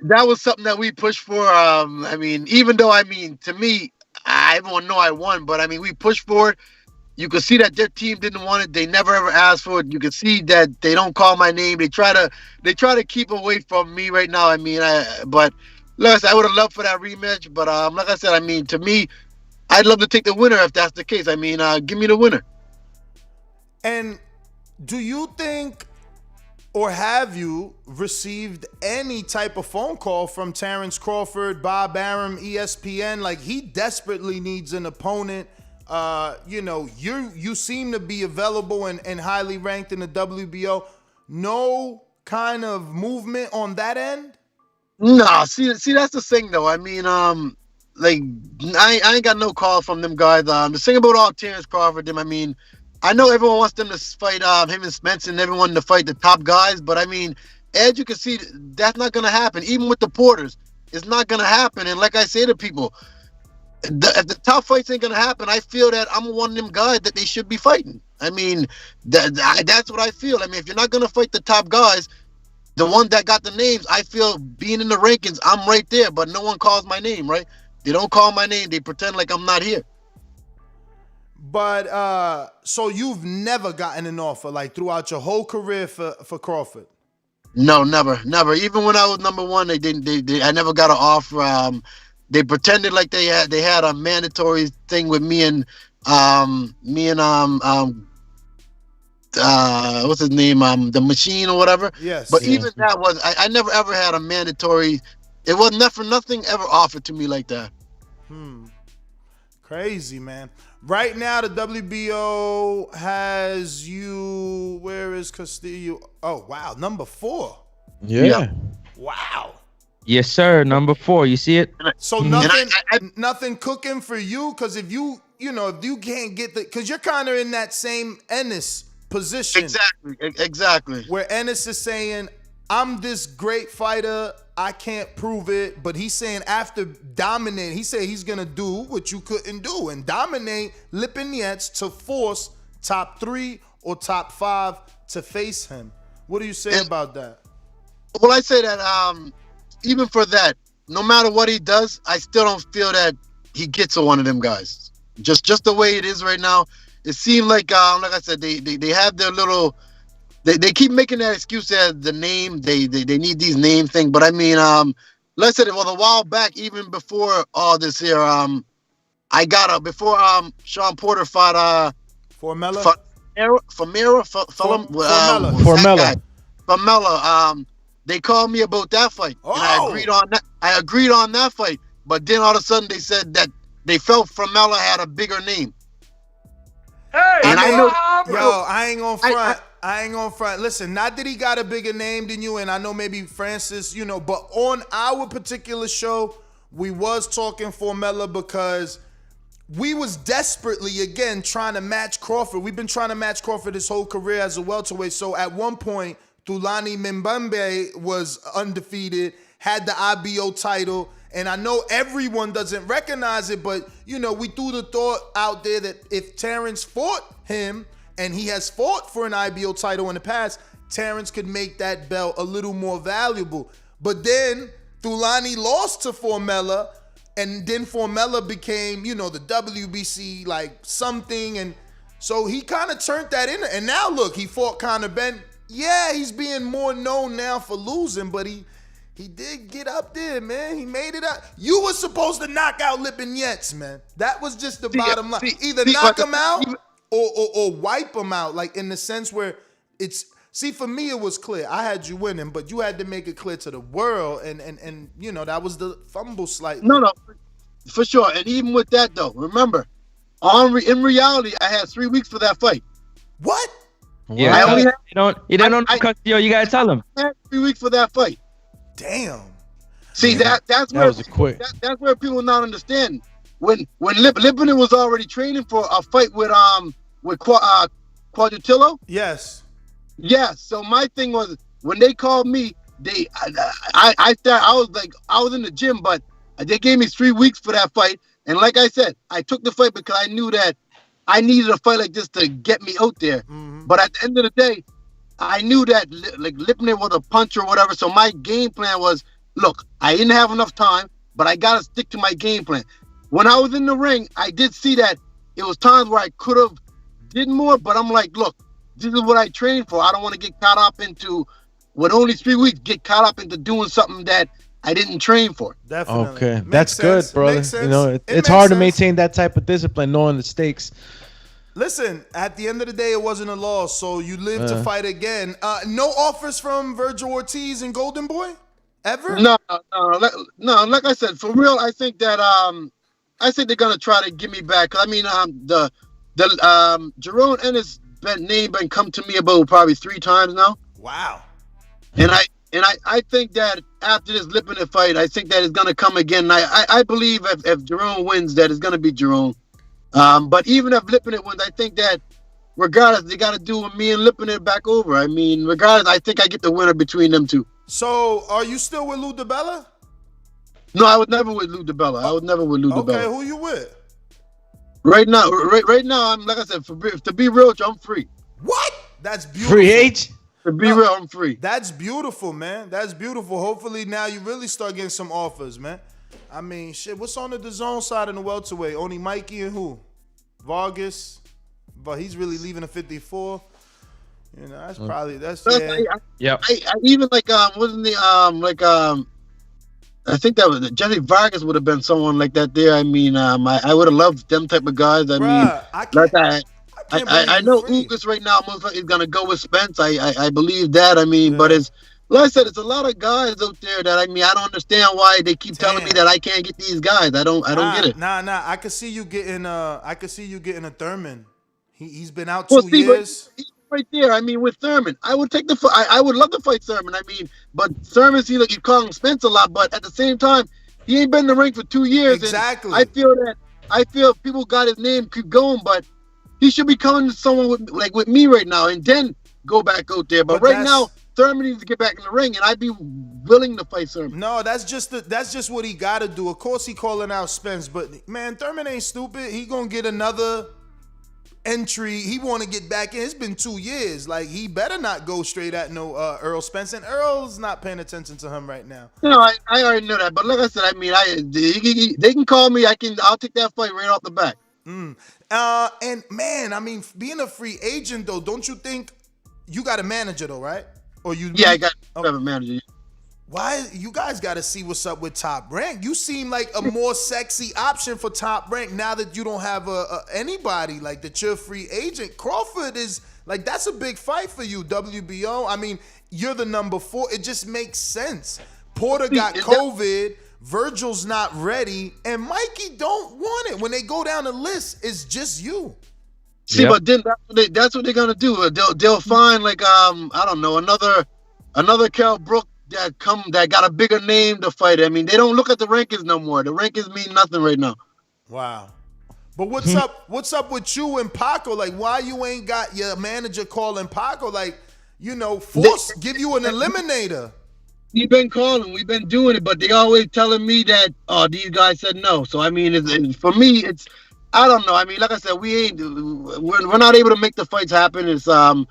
That was something that we pushed for. I mean, even though, I mean, to me, everyone know I won, but I mean, we pushed for it. You could see that their team didn't want it. They never ever asked for it. You could see that they don't call my name. They try to keep away from me right now. I mean, but like I said, I would have loved for that rematch. But like I said, I mean, to me, I'd love to take the winner if that's the case. I mean, give me the winner. And do you think, or have you received any type of phone call from Terrence Crawford, Bob Arum, ESPN? Like, he desperately needs an opponent. You know, you seem to be available and highly ranked in the WBO. No kind of movement on that end? No, see, that's the thing though. I mean, like, I ain't got no call from them guys. The thing about all Terrence Crawford, I mean, I know everyone wants them to fight him and Spencer and everyone to fight the top guys, but I mean, as you can see, that's not gonna happen. Even with the Porters, it's not gonna happen. And like I say to people, if the top fights ain't gonna happen, I feel that I'm one of them guys that they should be fighting. I mean, that's what I feel. I mean, if you're not gonna fight the top guys, the one that got the names, I feel being in the rankings, I'm right there, but no one calls my name, right? They don't call my name. They pretend like I'm not here. But so you've never gotten an offer, like, throughout your whole career for Crawford? No, never. Even when I was number one, they didn't. I never got an offer. They pretended like they had a mandatory thing with me and what's his name? The Machine or whatever. Yes. But even that was I never ever had a mandatory. It was nothing ever offered to me like that. Crazy, man. Right now, the WBO has you. Where is Castillo? Oh, wow. Number 4. Yeah. Wow. Yes, sir. Number 4. You see it? So nothing cooking for you? Because if you can't get because you're kind of in that same Ennis position. Exactly. Where Ennis is saying, I'm this great fighter. I can't prove it, but he's saying after dominate, he said he's gonna do what you couldn't do and dominate Lipinets to force top 3 or top 5 to face him. What do you say about that? Well, I say that even for that, no matter what he does, I still don't feel that he gets to one of them guys. Just the way it is right now, it seemed like I said, they have their little. They keep making that excuse as the name. They need these name thing. But I mean, let's say a while back, even before all this here, I got before Sean Porter fought Formella. They called me about that fight, and I agreed on that. I agreed on that fight, but then all of a sudden they said that they felt Formella had a bigger name. Hey, and I know, I ain't gonna front. I ain't gonna front. Listen, not that he got a bigger name than you, and I know maybe Francis, but on our particular show, we was talking Formella because we was desperately, again, trying to match Crawford. We've been trying to match Crawford his whole career as a welterweight. So at one point, Thulani Mbembe was undefeated, had the IBO title, and I know everyone doesn't recognize it, but, we threw the thought out there that if Terrence fought him, and he has fought for an IBO title in the past, Terrence could make that belt a little more valuable. But then Thulani lost to Formella, and then Formella became, the WBC like something, and so he kind of turned that in. And now look, he fought Conor Benn. Yeah, he's being more known now for losing, but he did get up there, man. He made it out. You were supposed to knock out Lipinets, man. That was just the bottom line. Either knock him out or wipe him out, like in the sense where it's. See, for me, it was clear. I had you winning, but you had to make it clear to the world, and that was the fumble slightly. No, for sure. And even with that, though, remember, in reality, I had 3 weeks for that fight. What? Yeah, I only had, you don't know Castillo. You gotta tell him. I had 3 weeks for that fight. Damn. See, that's where was a quick. That's where people not understand. When Lipinen was already training for a fight with Quadrutillo. Yes. Yeah. So my thing was when they called me, I was in the gym, but they gave me 3 weeks for that fight. And like I said, I took the fight because I knew that I needed a fight like this to get me out there. Mm-hmm. But at the end of the day, I knew that Lipinen was a puncher or whatever. So my game plan was, look, I didn't have enough time, but I got to stick to my game plan. When I was in the ring, I did see that it was times where I could have did more, but I'm like, look, this is what I trained for. I don't want to get caught up into, with only 3 weeks, get caught up into doing something that I didn't train for. Definitely. Okay, that's good, brother. It's hard to maintain that type of discipline, knowing the stakes. Listen, at the end of the day, it wasn't a loss, so you live to fight again. No offers from Virgil Ortiz and Golden Boy? Ever? No. Like I said, for real, I think that I think they're gonna try to get me back. I mean, the Jaron Ennis name been come to me about probably 3 times now. Wow. And I think that after this Lipinen fight, I think that it's gonna come again. I believe if Jaron wins, that it's gonna be Jaron. But even if Lipinen wins, I think that regardless, they got to do with me and Lipinen back over. I mean, regardless, I think I get the winner between them two. So, are you still with Lou DiBella? No, I was never with Lou DiBella. I was never with Lou DiBella. Okay, who you with? Right now, I'm like I said, to be real, I'm free. What? That's beautiful. Free agent? To be real, I'm free. That's beautiful, man. That's beautiful. Hopefully now you really start getting some offers, man. I mean, shit, what's on the Dazn side in the welterweight? Only Mikey and who? Vargas. But he's really leaving a 54. You know, that's probably that's yeah. I even wasn't the I think that was Jesse Vargas would have been someone like that there. I mean, I would have loved them type of guys. I mean, I know Ugas right now most likely is gonna go with Spence. I believe that. I mean, but it's like I said, it's a lot of guys out there that I don't understand why they keep telling me that I can't get these guys. I don't get it. Nah. I could see you getting a Thurman. He's been out 2 years. Right there. I mean, with Thurman, I would take I would love to fight Thurman. I mean, but Thurman seems like you call him Spence a lot, but at the same time, he ain't been in the ring for 2 years. Exactly. And I feel people got his name keep going, but he should be coming to someone with me right now, and then go back out there. But right now, Thurman needs to get back in the ring, and I'd be willing to fight Thurman. No, that's just what he got to do. Of course, he calling out Spence, but man, Thurman ain't stupid. He gonna get another entry. He want to get back in. It's been 2 years. Like, he better not go straight at no Earl Spence, and Earl's not paying attention to him right now. No, I already know that. But like I said, I mean, they can call me. I'll take that fight right off the bat. And man, I mean, being a free agent though, don't you think you got a manager though, right? Or you? Yeah, I got a manager. Why you guys got to see what's up with Top Rank? You seem like a more sexy option for Top Rank now that you don't have anybody like that. You're a free agent. Crawford is like, that's a big fight for you. WBO. I mean, you're the number 4. It just makes sense. Porter got COVID. Virgil's not ready, and Mikey don't want it. When they go down the list, it's just you. See, but then that's what they're gonna do. They'll find I don't know, another Kell Brook that got a bigger name to fight. I mean, they don't look at the rankings no more. The rankings mean nothing right now. Wow. But what's up? What's up with you and Paco? Like, why you ain't got your manager calling Paco? Like, give you an eliminator. We've been calling, we've been doing it, but they always telling me that these guys said no. So I mean, for me, it's I don't know. I mean, like I said, we're not able to make the fights happen. It's them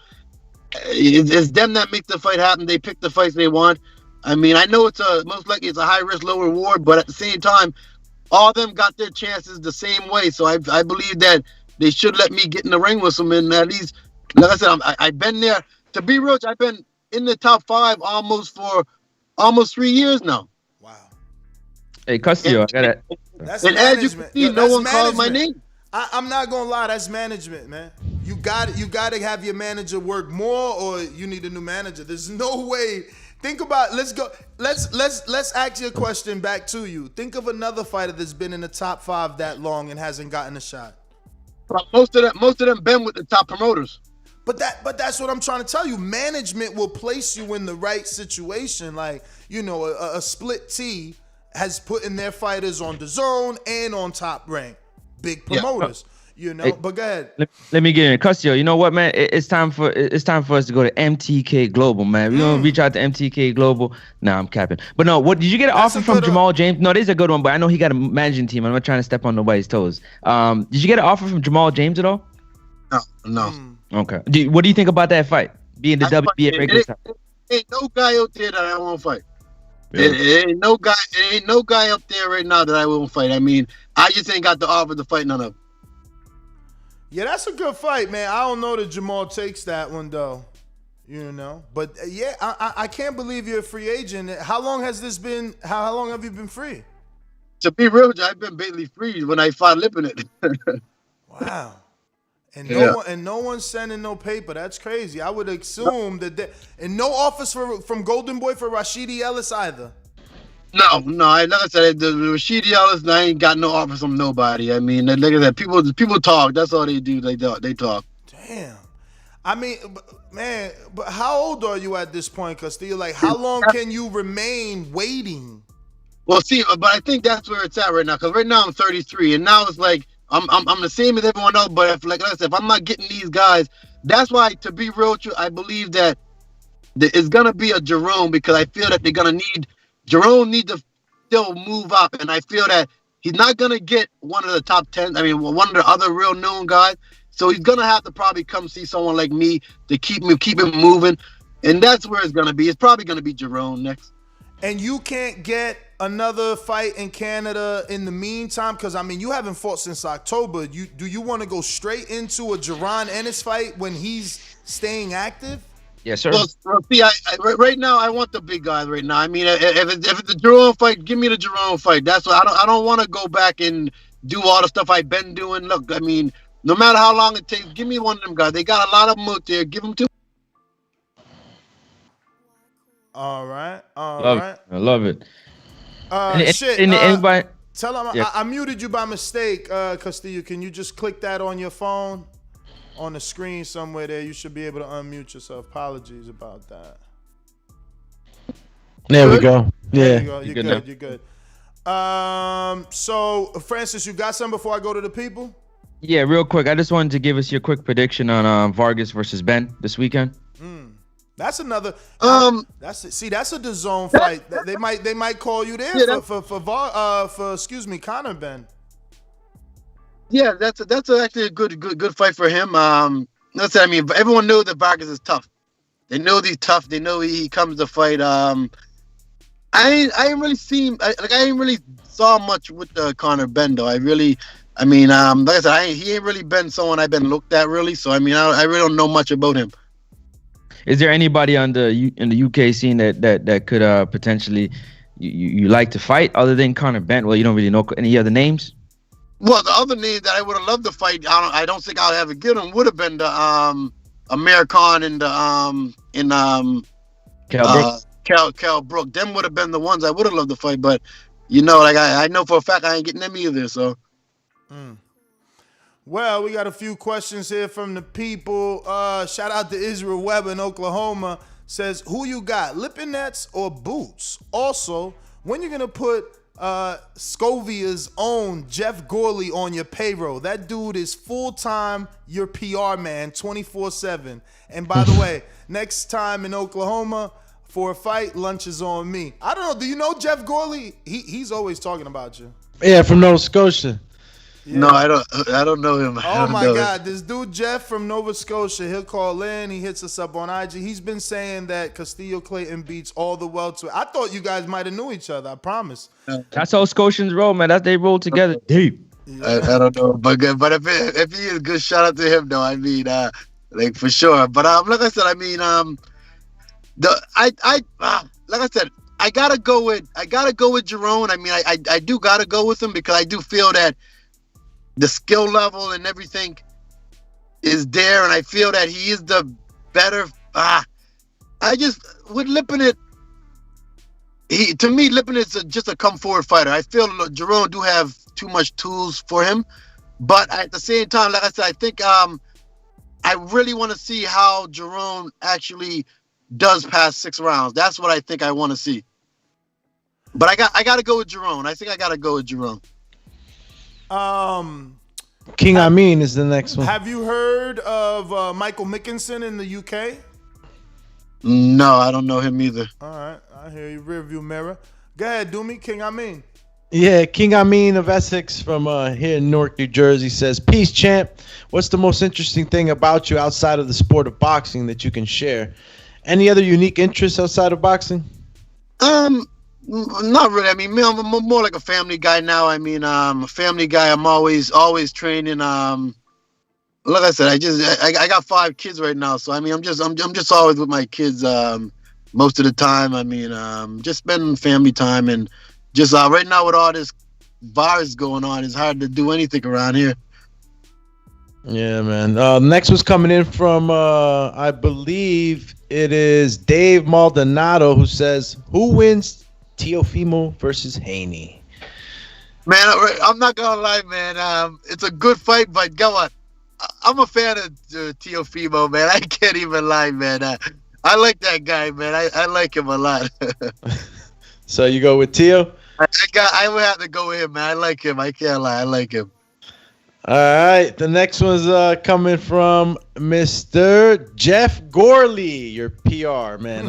that make the fight happen. They pick the fights they want. I mean, I know most likely it's a high risk, low reward, but at the same time, all of them got their chances the same way. So I believe that they should let me get in the ring with them, and at least, like I said, I've been there. To be real, I've been in the top 5 almost 3 years now. Wow. Hey, Castillo, I got it. That's and management. As you can see, no one calls my name. I'm not gonna lie, that's management, man. You got to have your manager work more, or you need a new manager. There's no way. Think about. Let's go. Let's ask you a question back to you. Think of another fighter that's been in the top 5 that long and hasn't gotten a shot. Most of them been with the top promoters. But that's what I'm trying to tell you. Management will place you in the right situation. Like, a Split T has put in their fighters on DAZN and on Top Rank. Big promoters. Hey, but go ahead. Let me get in. Castillo, you know what, man? It's time for us to go to MTK Global, man. We're gonna reach out to MTK Global. Nah, I'm capping. But no, what did you get an offer from Jamal James? No, this is a good one, but I know he got a managing team. I'm not trying to step on nobody's toes. Did you get an offer from Jamal James at all? No. Okay. What do you think about that fight? Being the WBA regular time? Ain't no guy out there that I won't fight. It ain't no guy up there right now that I won't fight. I mean, I just ain't got the offer to fight none of them. Yeah, that's a good fight, man. I don't know that Jamal takes that one though. But yeah, I can't believe you're a free agent. How long has this been? How long have you been free? To be real, I've been basically free when I fought Lipinet. Wow. And no one's sending no paper. That's crazy. I would assume and no offers from Golden Boy for Rashidi Ellis either. No. Like I said, the Rashidi Ellis, I ain't got no offers from nobody. I mean, look at that. People talk. That's all they do. They talk. Damn. I mean, man, but how old are you at this point, Castillo? Like, how long can you remain waiting? Well, see, but I think that's where it's at right now. Because right now I'm 33, and now it's like I'm the same as everyone else. But if I'm not getting these guys, that's why, to be real with you, I believe that it's gonna be a Jerome, because I feel that Jerome need to still move up, and I feel that he's not gonna get one of the top 10. I mean, one of the other real known guys. So he's gonna have to probably come see someone like me to keep him moving, and that's where it's gonna be. It's probably gonna be Jerome next. and you can't get another fight in Canada in the meantime, because I mean you haven't fought since October. Do you want to go straight into a Jaron Ennis fight when he's staying active? Yes, sir. Well, see, right now I want the big guys. Right now, I mean, if it's a Jerome fight, give me the Jerome fight. That's what I don't want to go back and do all the stuff I've been doing. Look, I mean, no matter how long it takes, give me one of them guys. They got a lot of them out there. Give them to. All right. I love it. Shit. Anybody? Tell him Yeah. I muted you by mistake, Castillo. Can you just click that on your phone? On the screen somewhere there, you should be able to unmute yourself. Apologies about that. There we go. There Yeah. you go. You're good. You're good. So, Francis, you got some before I go to the people? Yeah, real quick. I just wanted to give us your quick prediction on Vargas versus Ben this weekend. That's another. That's a DAZN fight. They might call you there for Conor Ben. Yeah, that's actually a good fight for him. That's I mean, everyone knows that Vargas is tough. They know he's tough. They know he comes to fight. I ain't really seen. I ain't really saw much with Conor Ben though. Like I said, he ain't really been someone I've been looked at really. So I mean, I really don't know much about him. Is there anybody in the UK scene that could potentially you like to fight other than Conor Ben? Well, you don't really know any other names. Well, the other name that I would have loved to fight, I don't think I'll ever get him. Would have been the Amir Khan and the Cal Brook. Them would have been the ones I would have loved to fight. But I know for a fact I ain't getting them either. So. Well, we got a few questions here from the people. Shout out to Israel Webb in Oklahoma. Says, who you got, Lipinets or Boots? Also, when you gonna put Scovia's own Jeff Gorley on your payroll? That dude is full-time your PR man, 24/7. And by the way, next time in Oklahoma for a fight, lunch is on me. I don't know. Do you know Jeff Gorley? He's always talking about you. Yeah, from Nova Scotia. Yeah. No, I don't know him. Oh my God, this dude Jeff from Nova Scotia, he'll call in. He hits us up on IG. He's been saying that Castillo Clayton beats all the welterweight. I thought you guys might have knew each other. I promise. That's how Scotians roll, man. They roll together deep. Yeah. I don't know, but if he is good, shout out to him though. I mean, for sure. But like I said, I mean, like I said, I gotta go with Jaron. I mean, I do gotta go with him because I do feel that the skill level and everything is there, and I feel that he is the better. With Lipinets, Lipinets is just a come forward fighter. I feel Jaron do have too much tools for him, but at the same time, like I said, I think I really want to see how Jaron actually does pass 6 rounds. That's what I think I want to see. But I got to go with Jaron. I think I got to go with Jaron. King Amin is the next one. Have you heard of Michael Mickinson in the UK? No, I don't know him either. All right, I hear you. Rearview mirror. Go ahead, do me, King Amin. Yeah, King Amin of Essex from here in Newark, New Jersey says, "Peace, champ. What's the most interesting thing about you outside of the sport of boxing that you can share? Any other unique interests outside of boxing?" Not really. I mean, I'm more like a family guy now. I mean, a family guy. I'm always training. Like I said, I got 5 kids right now, so I mean, I'm just always with my kids most of the time. I mean, just spending family time, and just right now with all this virus going on, it's hard to do anything around here. Yeah, man. Next one's coming in from I believe it is Dave Maldonado, who says, "Who wins Teofimo versus Haney?" Man, I'm not gonna lie, man. It's a good fight, but go on. I'm a fan of Teofimo, man. I can't even lie, man. I like that guy, man. I like him a lot. So you go with Teo? I would have to go with him, man. I like him. I can't lie. I like him. All right. The next one's coming from Mr. Jeff Gorley, your PR man.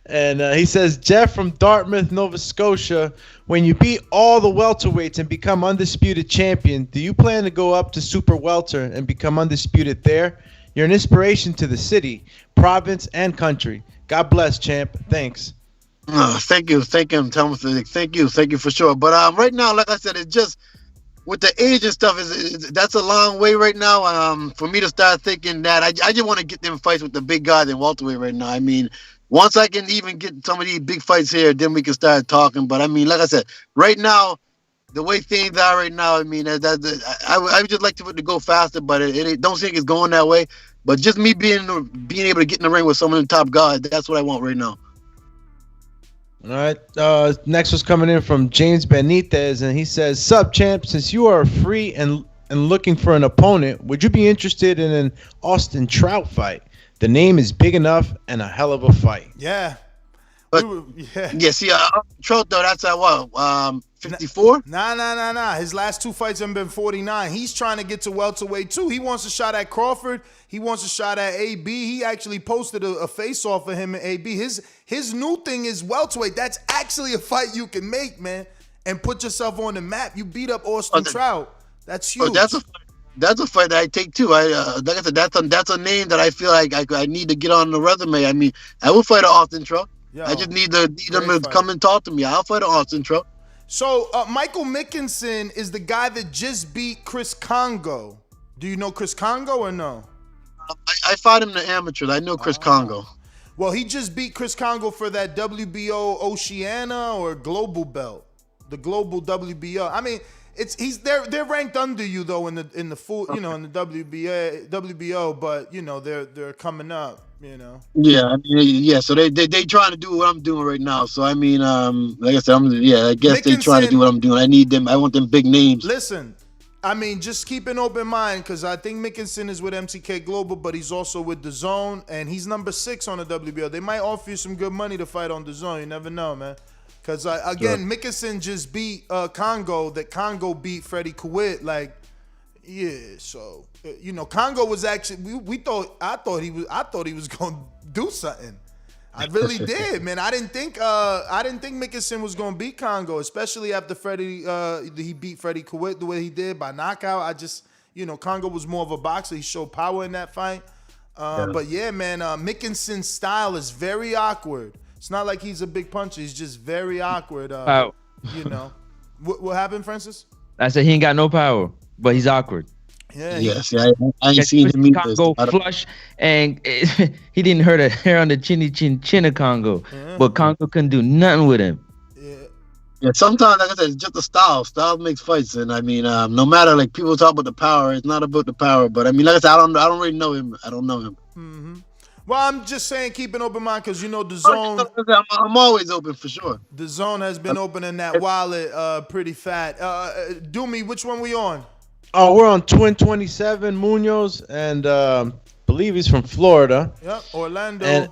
And he says, "Jeff from Dartmouth, Nova Scotia, when you beat all the welterweights and become undisputed champion, do you plan to go up to super welter and become undisputed there? You're an inspiration to the city, province, and country. God bless, champ. Thanks." Thank you, Thomas. Thank you for sure. But right now, like I said, it's just with the age and stuff. That's a long way right now. For me to start thinking that I just want to get them fights with the big guys in welterweight right now. I mean, once I can even get some of these big fights here, then we can start talking. But I mean, like I said, right now, the way things are right now, I mean, I would just like to go faster, but it don't think it's going that way. But just me being able to get in the ring with some of the top guys, that's what I want right now. All right. Next was coming in from James Benitez, and he says, "Sup, champ? Since you are free and looking for an opponent, would you be interested in an Austin Trout fight? The name is big enough and a hell of a fight." Yeah. But, yeah. See, Trout though, that's at what? 54? Nah. His last 2 fights have been 49. He's trying to get to welterweight too. He wants a shot at Crawford. He wants a shot at AB. He actually posted a face-off for him and AB. His new thing is welterweight. That's actually a fight you can make, man, and put yourself on the map. You beat up Austin Trout. That's huge. That's a fight that I take too. Like I said, that's a name that I feel like I need to get on the resume. I mean, I will fight an Austin Trout. I just need them to come and talk to me. I'll fight an Austin Trout. So Michael Mickinson is the guy that just beat Chris Congo. Do you know Chris Congo or no? I fought him in the amateurs. I know Chris Congo. Well, he just beat Chris Congo for that WBO Oceania or Global belt, the Global WBO. I mean, they're ranked under you though in the full, you know, in the WBO, but you know they're coming up. You know. Yeah, I mean, yeah. So they trying to do what I'm doing right now. So I mean, like I said, I guess they trying to do what I'm doing. I need them. I want them big names. Listen, I mean, just keep an open mind because I think Mickinson is with MTK Global, but he's also with Dazn, and he's number 6 on the WBO. They might offer you some good money to fight on Dazn. You never know, man. Because again, sure. Mickinson just beat Congo. That Congo beat Freddie Kawit. Like, yeah. So you know, Congo was actually I thought he was gonna do something. I really did, man. I didn't think Mickinson was gonna beat Congo, especially after he beat Freddie Kawit the way he did by knockout. I just, you know, Congo was more of a boxer. He showed power in that fight. But yeah, man, Mickinson's style is very awkward. It's not like he's a big puncher. He's just very awkward. You know, what happened, Francis? I said he ain't got no power, but he's awkward. Yeah. Yes, I ain't seen him either. Congo flush, and he didn't hurt a hair on the chin of Congo, but Congo couldn't do nothing with him. Yeah, sometimes, like I said, it's just the style. Style makes fights, and I mean, no matter, like, people talk about the power, it's not about the power. But I mean, like I said, I don't really know him. I don't know him. Mm-hmm. Well, I'm just saying, keep an open mind because you know Dazn. I'm always open for sure. Dazn has been opening that wallet pretty fat. Doomy, which one we on? Oh, we're on Twin 27 Munoz, and believe he's from Florida. Yep, Orlando. And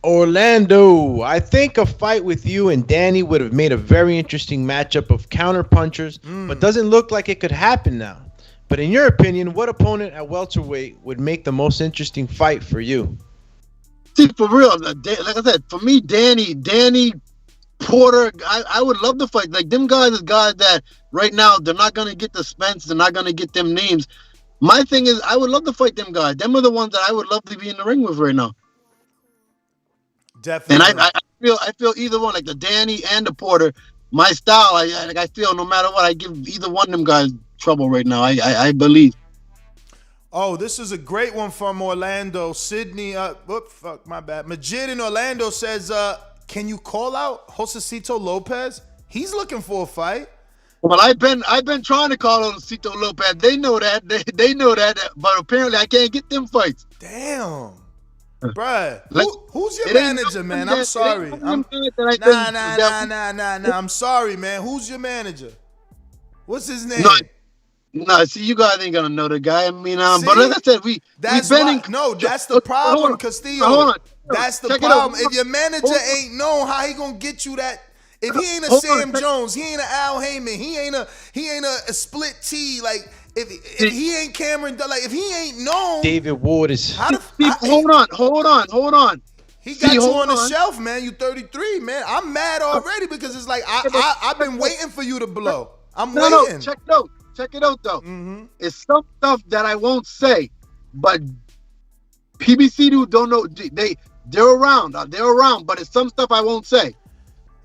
Orlando, I think a fight with you and Danny would have made a very interesting matchup of counter punchers, but doesn't look like it could happen now. But in your opinion, what opponent at welterweight would make the most interesting fight for you? See, for real, like I said, for me, Danny Porter, I would love to fight. Like, them guys is guys that right now, they're not going to get the Spence. They're not going to get them names. My thing is, I would love to fight them guys. Them are the ones that I would love to be in the ring with right now. Definitely. And I feel either one, like the Danny and the Porter, my style, I feel no matter what, I give either one of them guys trouble right now. I believe. Oh, this is a great one from Orlando. Sydney, my bad. Majid in Orlando says, can you call out Josecito Lopez? He's looking for a fight. Well, I've been trying to call out Josecito Lopez. They know that. They know that. But apparently, I can't get them fights. Damn. Bruh, who's your manager, man? I'm sorry. Nah. I'm sorry, man. Who's your manager? What's his name? No, see, you guys ain't gonna know the guy. I mean, but like I said, that's the problem, Castillo. Hold on. That's the problem. If your manager ain't known, how he gonna get you that? If he ain't a Sam Jones, he ain't an Al Heyman, he ain't a Split T. Like if he ain't Cameron, like if he ain't known, David Ward is. Hold on. He got you on the shelf, man. You 33, man. I'm mad already because it's like I've been waiting for you to blow. I'm waiting. No, check it out though. Mm-hmm. It's some stuff that I won't say, but PBC don't know. They're around. But it's some stuff I won't say.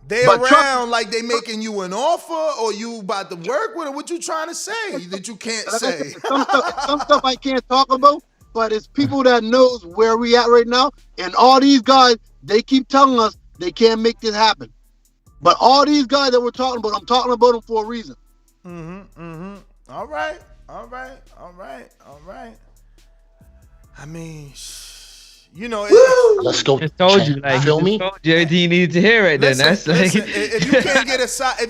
They But around like they making you an offer or you about to work with them. What you trying to say that you can't say? Some stuff I can't talk about, but it's people that knows where we at right now. And all these guys, they keep telling us they can't make this happen. But all these guys that we're talking about, I'm talking about them for a reason. All right. I mean, you know, let's go. Just told you, like, Feel me? told you everything you needed to hear right then. That's like, if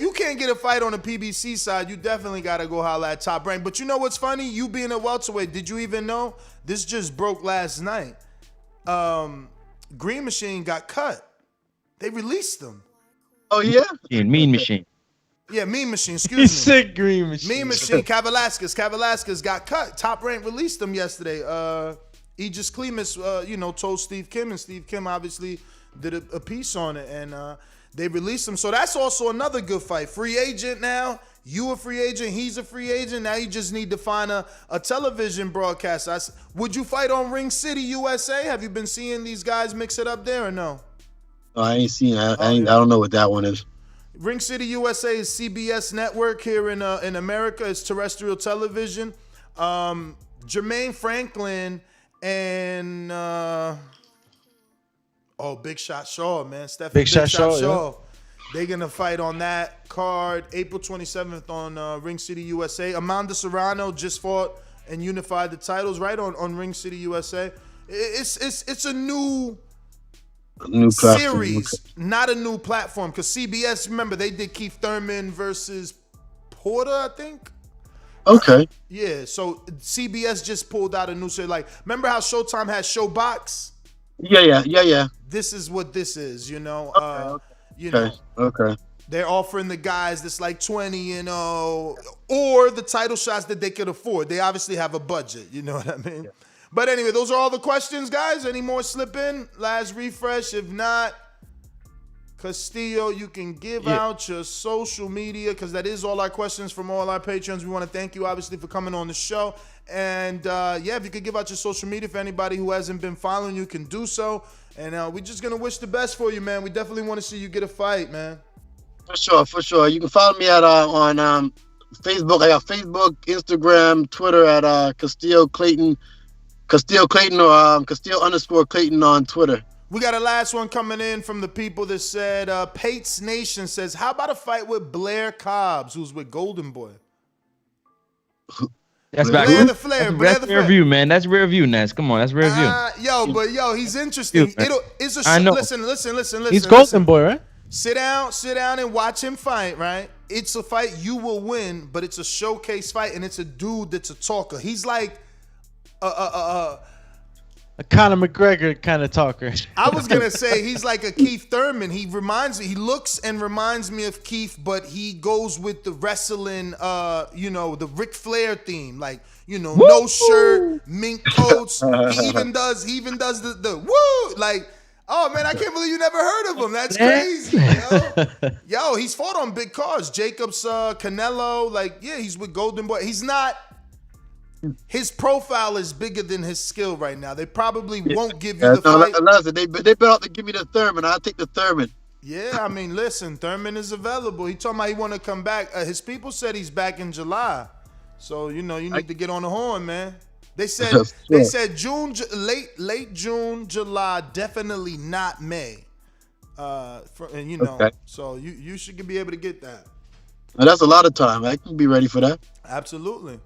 you can't get a fight on the PBC side, you definitely got to go holler at Top Rank. But you know what's funny? You being a welterweight, did you even know this just broke last night? Green Machine got cut. They released him. Oh yeah, Mean Machine. Yeah, Mean Machine. He Excuse me. said Green Machine. Mean Machine. Cavalasquez got cut. Top Rank released him yesterday. Aegis Clemus, told Steve Kim, and Steve Kim obviously did a piece on it, and they released him. So that's also another good fight. Free agent now. You a free agent. He's a free agent. Now you just need to find a television broadcast. Would you fight on Ring City, USA? Have you been seeing these guys mix it up there or no? Oh, I ain't seen that. I don't know what that one is. Ring City USA is CBS network here in America. It's terrestrial television. Jermaine Franklin and Big Shot Shaw, man. Big Shot Shaw. Yeah. They're gonna fight on that card April 27th on Ring City USA. Amanda Serrano just fought and unified the titles right on Ring City USA. It's a new series, not a new platform. Because CBS, remember, they did Keith Thurman versus Porter, I think. Okay. Yeah, so CBS just pulled out a new series. Like, remember how Showtime had Showbox? Yeah. This is what this is, Okay. They're offering the guys this like 20, or the title shots that they could afford. They obviously have a budget, you know what I mean? Yeah. But anyway, those are all the questions, guys. Any more slip in? Last refresh. If not, Castillo, you can give out your social media because that is all our questions from all our patrons. We want to thank you, obviously, for coming on the show. And, if you could give out your social media for anybody who hasn't been following you can do so. And we're just going to wish the best for you, man. We definitely want to see you get a fight, man. For sure. You can follow me at on Facebook. I got Facebook, Instagram, Twitter at Castillo Clayton. Castillo Clayton or Castillo_Clayton on Twitter. We got a last one coming in from the people that said, Pates Nation says, how about a fight with Blair Cobbs, who's with Golden Boy? That's back. That's rear view, man. That's rear view, Ness. Come on, that's rear view. He's interesting. I know. Listen. He's Golden Boy, right? Sit down and watch him fight, right? It's a fight you will win, but it's a showcase fight, and it's a dude that's a talker. He's like a Conor McGregor kind of talker. I was gonna say he's like a Keith Thurman. He looks and reminds me of Keith, but he goes with the wrestling, the Ric Flair theme, like no shirt, mink coats. He even does the woo, like. Oh man, I can't believe you never heard of him. That's crazy, yo. He's fought on big cards. Jacobs, Canelo, he's with Golden Boy. He's not. His profile is bigger than his skill right now. They probably won't give you the fight. Listen, they better not to give me the Thurman. I'll take the Thurman. Yeah, I mean, listen, Thurman is available. He told me he want to come back. His people said he's back in July, so you need to get on the horn, man. They said June, late June, July, definitely not May. So you should be able to get that. Well, that's a lot of time. I can be ready for that. Absolutely.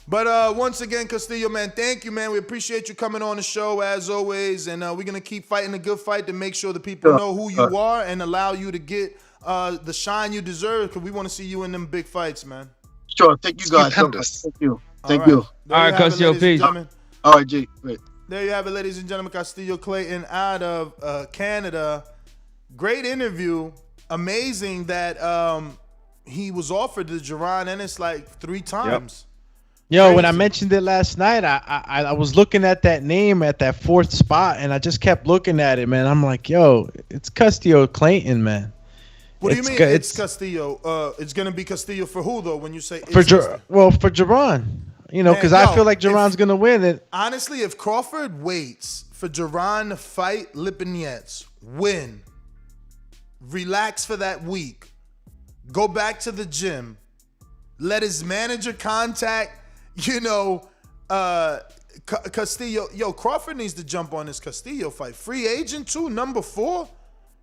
But once again, Castillo, man, thank you, man. We appreciate you coming on the show as always, and we're gonna keep fighting a good fight to make sure the people know who you are and allow you to get the shine you deserve. Because we want to see you in them big fights, man. Sure. Thank you, guys. Thank you. Thank you. All right, Castillo, peace. All right, G. Wait. There you have it, ladies and gentlemen. Castillo Clayton out of Canada. Great interview. Amazing that he was offered the Jaron Ennis like 3 times. Yo, crazy. When I mentioned it last night, I was looking at that name at that 4th spot, and I just kept looking at it, man. I'm like, yo, it's Castillo Clayton, man. What do you mean it's Castillo? It's going to be Castillo for who, though, when you say for Jaron. Because I feel like Jaron's going to win it. Honestly, if Crawford waits for Jaron to fight Lipinets, win, relax for that week, go back to the gym, let his manager contact, Castillo. Yo, Crawford needs to jump on this Castillo fight. Free agent too, number 4.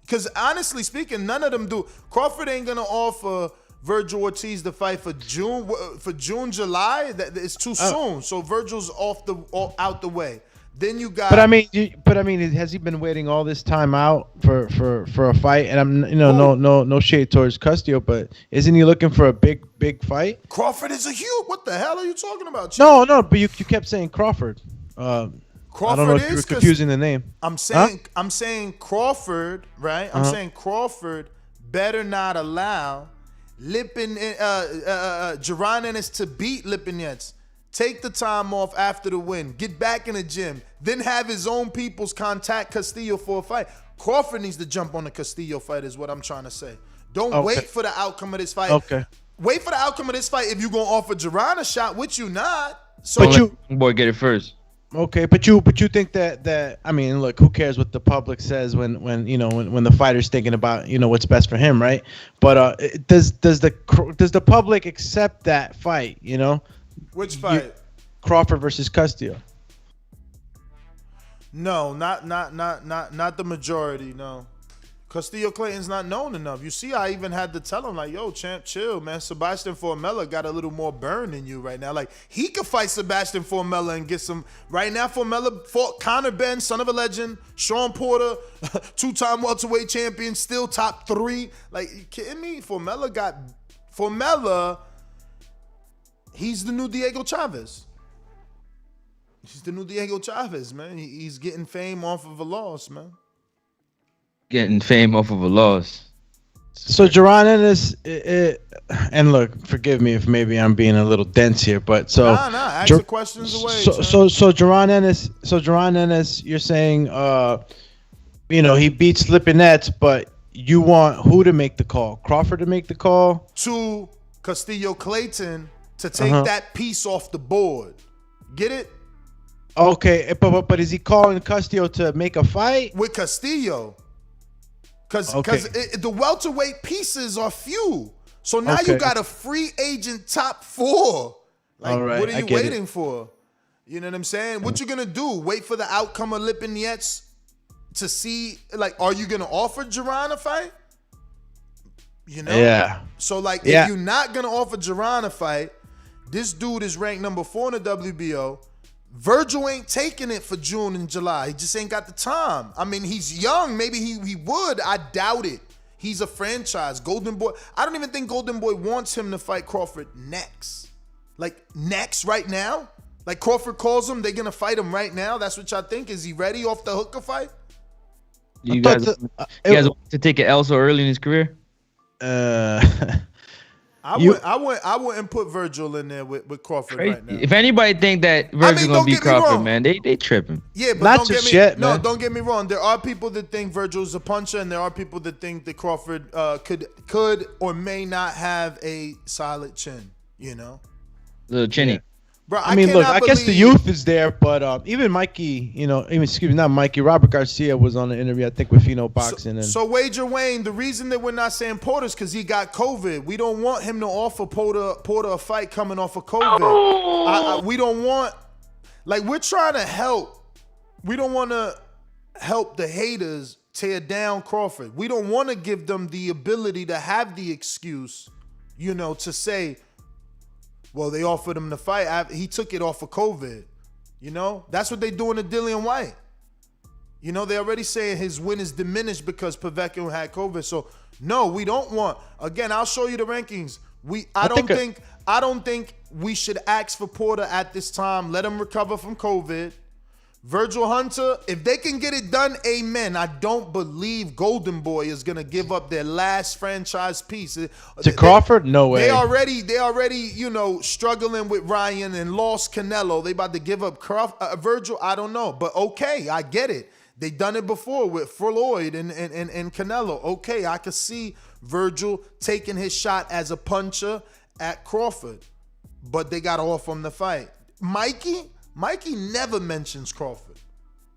Because honestly speaking, none of them do. Crawford ain't gonna offer Virgil Ortiz the fight for June, July. It's too soon. So Virgil's out the way. Then you got. But I mean, has he been waiting all this time out for a fight? And I'm, no shade towards Castillo, but isn't he looking for a big fight? Crawford is a huge. What the hell are you talking about, Chip? No, but you kept saying Crawford. I don't know if you were confusing the name. I'm saying Crawford, right? I'm saying Crawford better not allow Jaron Ennis to beat Lipinets. Take the time off after the win. Get back in the gym. Then have his own peoples contact Castillo for a fight. Crawford needs to jump on the Castillo fight is what I'm trying to say. Don't wait for the outcome of this fight. Okay. Wait for the outcome of this fight if you're going to offer Jaron a shot, which you not. So boy, get it first. Okay, but you think that I mean, look, who cares what the public says when the fighter's thinking about what's best for him, right? But does the public accept that fight? Which fight? Crawford versus Castillo. No, not the majority. No, Castillo Clayton's not known enough. You see, I even had to tell him like, "Yo, champ, chill, man. Sebastian Formella got a little more burn than you right now. Like he could fight Sebastian Formella and get some. Right now, Formella fought Conor Ben, son of a legend, Sean Porter, 2-time welterweight champion, still top 3. Like, you kidding me? Formella. He's the new Diego Chavez. He's the new Diego Chavez, man. He's getting fame off of a loss, man. Getting fame off of a loss. So Jaron Ennis, and look, forgive me if maybe I'm being a little dense here, but so ask the questions away. So Jaron Ennis, you're saying, he beats Lipinets, but you want who to make the call? Crawford to make the call? To Castillo Clayton to take that piece off the board. Get it? Okay, but is he calling Castillo to make a fight? With Castillo. Because the welterweight pieces are few. So now you got a free agent top 4. Like, what are you waiting for? You know what I'm saying? What you going to do? Wait for the outcome of Lipinets to see, like, are you going to offer Jaron a fight? Yeah. So, like, if you're not going to offer Jaron a fight, this dude is ranked number 4 in the WBO. Virgil ain't taking it for June and July. He just ain't got the time. I mean, he's young. Maybe he would. I doubt it. He's a franchise. Golden Boy. I don't even think Golden Boy wants him to fight Crawford next. Like, next, right now? Like, Crawford calls him, they're going to fight him right now? That's what y'all think? Is he ready off the hook fight? You guys want to take an L so early in his career? I wouldn't put Virgil in there with Crawford right now. If anybody think that Virgil's gonna beat Crawford, man, they tripping. Yeah, but don't get me wrong. There are people that think Virgil's a puncher, and there are people that think that Crawford could or may not have a solid chin. Little chinny. Yeah. Bro, I mean, look, I guess the youth is there, but even Mikey, not Mikey, Robert Garcia was on the interview, I think, with Fino Boxing. So Wager Wayne, the reason that we're not saying Porter's because he got COVID. We don't want him to offer Porter a fight coming off of COVID. We don't want, like, we're trying to help. We don't want to help the haters tear down Crawford. We don't want to give them the ability to have the excuse, to say, well, they offered him the fight. He took it off of COVID. That's what they doing to Dillian White. They already saying his win is diminished because Povetkin had COVID. So no, we don't want. Again, I'll show you the rankings. I don't think we should ask for Porter at this time. Let him recover from COVID. Virgil Hunter, if they can get it done, amen. I don't believe Golden Boy is gonna give up their last franchise piece to Crawford. No way. They already, struggling with Ryan and lost Canelo. They about to give up Virgil. I don't know, but okay, I get it. They done it before with Floyd and Canelo. Okay, I could see Virgil taking his shot as a puncher at Crawford, but they got to offer him the fight. Mikey never mentions Crawford.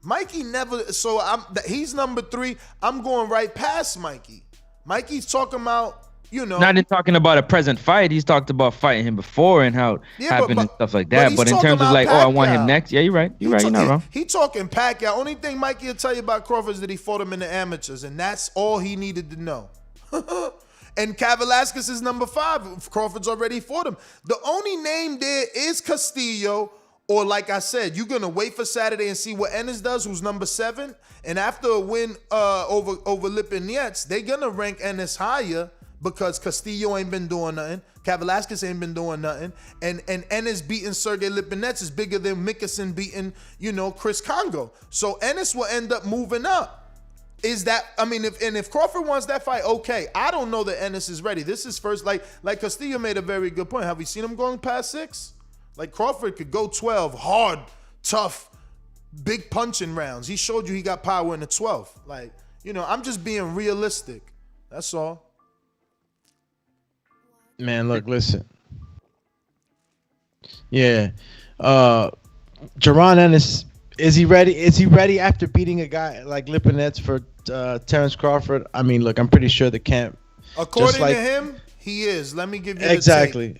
Mikey never. So he's number 3. I'm going right past Mikey. Mikey's talking about, Not in talking about a present fight. He's talked about fighting him before and how it happened and stuff like that. But in terms of like, I want him next. Yeah, you're right. You're not wrong. He talking Pacquiao. Only thing Mikey will tell you about Crawford is that he fought him in the amateurs, and that's all he needed to know. And Velasquez is number 5. Crawford's already fought him. The only name there is Castillo, or like I said, you're going to wait for Saturday and see what Ennis does, who's number 7. And after a win over Lipinets, they're going to rank Ennis higher because Castillo ain't been doing nothing. Velasquez ain't been doing nothing. And Ennis beating Sergey Lipinets is bigger than Mickelson beating, Chris Congo. So Ennis will end up moving up. If Crawford wants that fight, okay. I don't know that Ennis is ready. This is first, like Castillo made a very good point. Have we seen him going past 6? Like Crawford could go 12, hard, tough, big punching rounds. He showed you he got power in the 12th. Like, I'm just being realistic. That's all. Man, look, listen. Yeah. Jaron Ennis, is he ready? Is he ready after beating a guy like Lipinets for Terrence Crawford? I mean, look, I'm pretty sure the camp. According to him, he is. Let me give you exactly.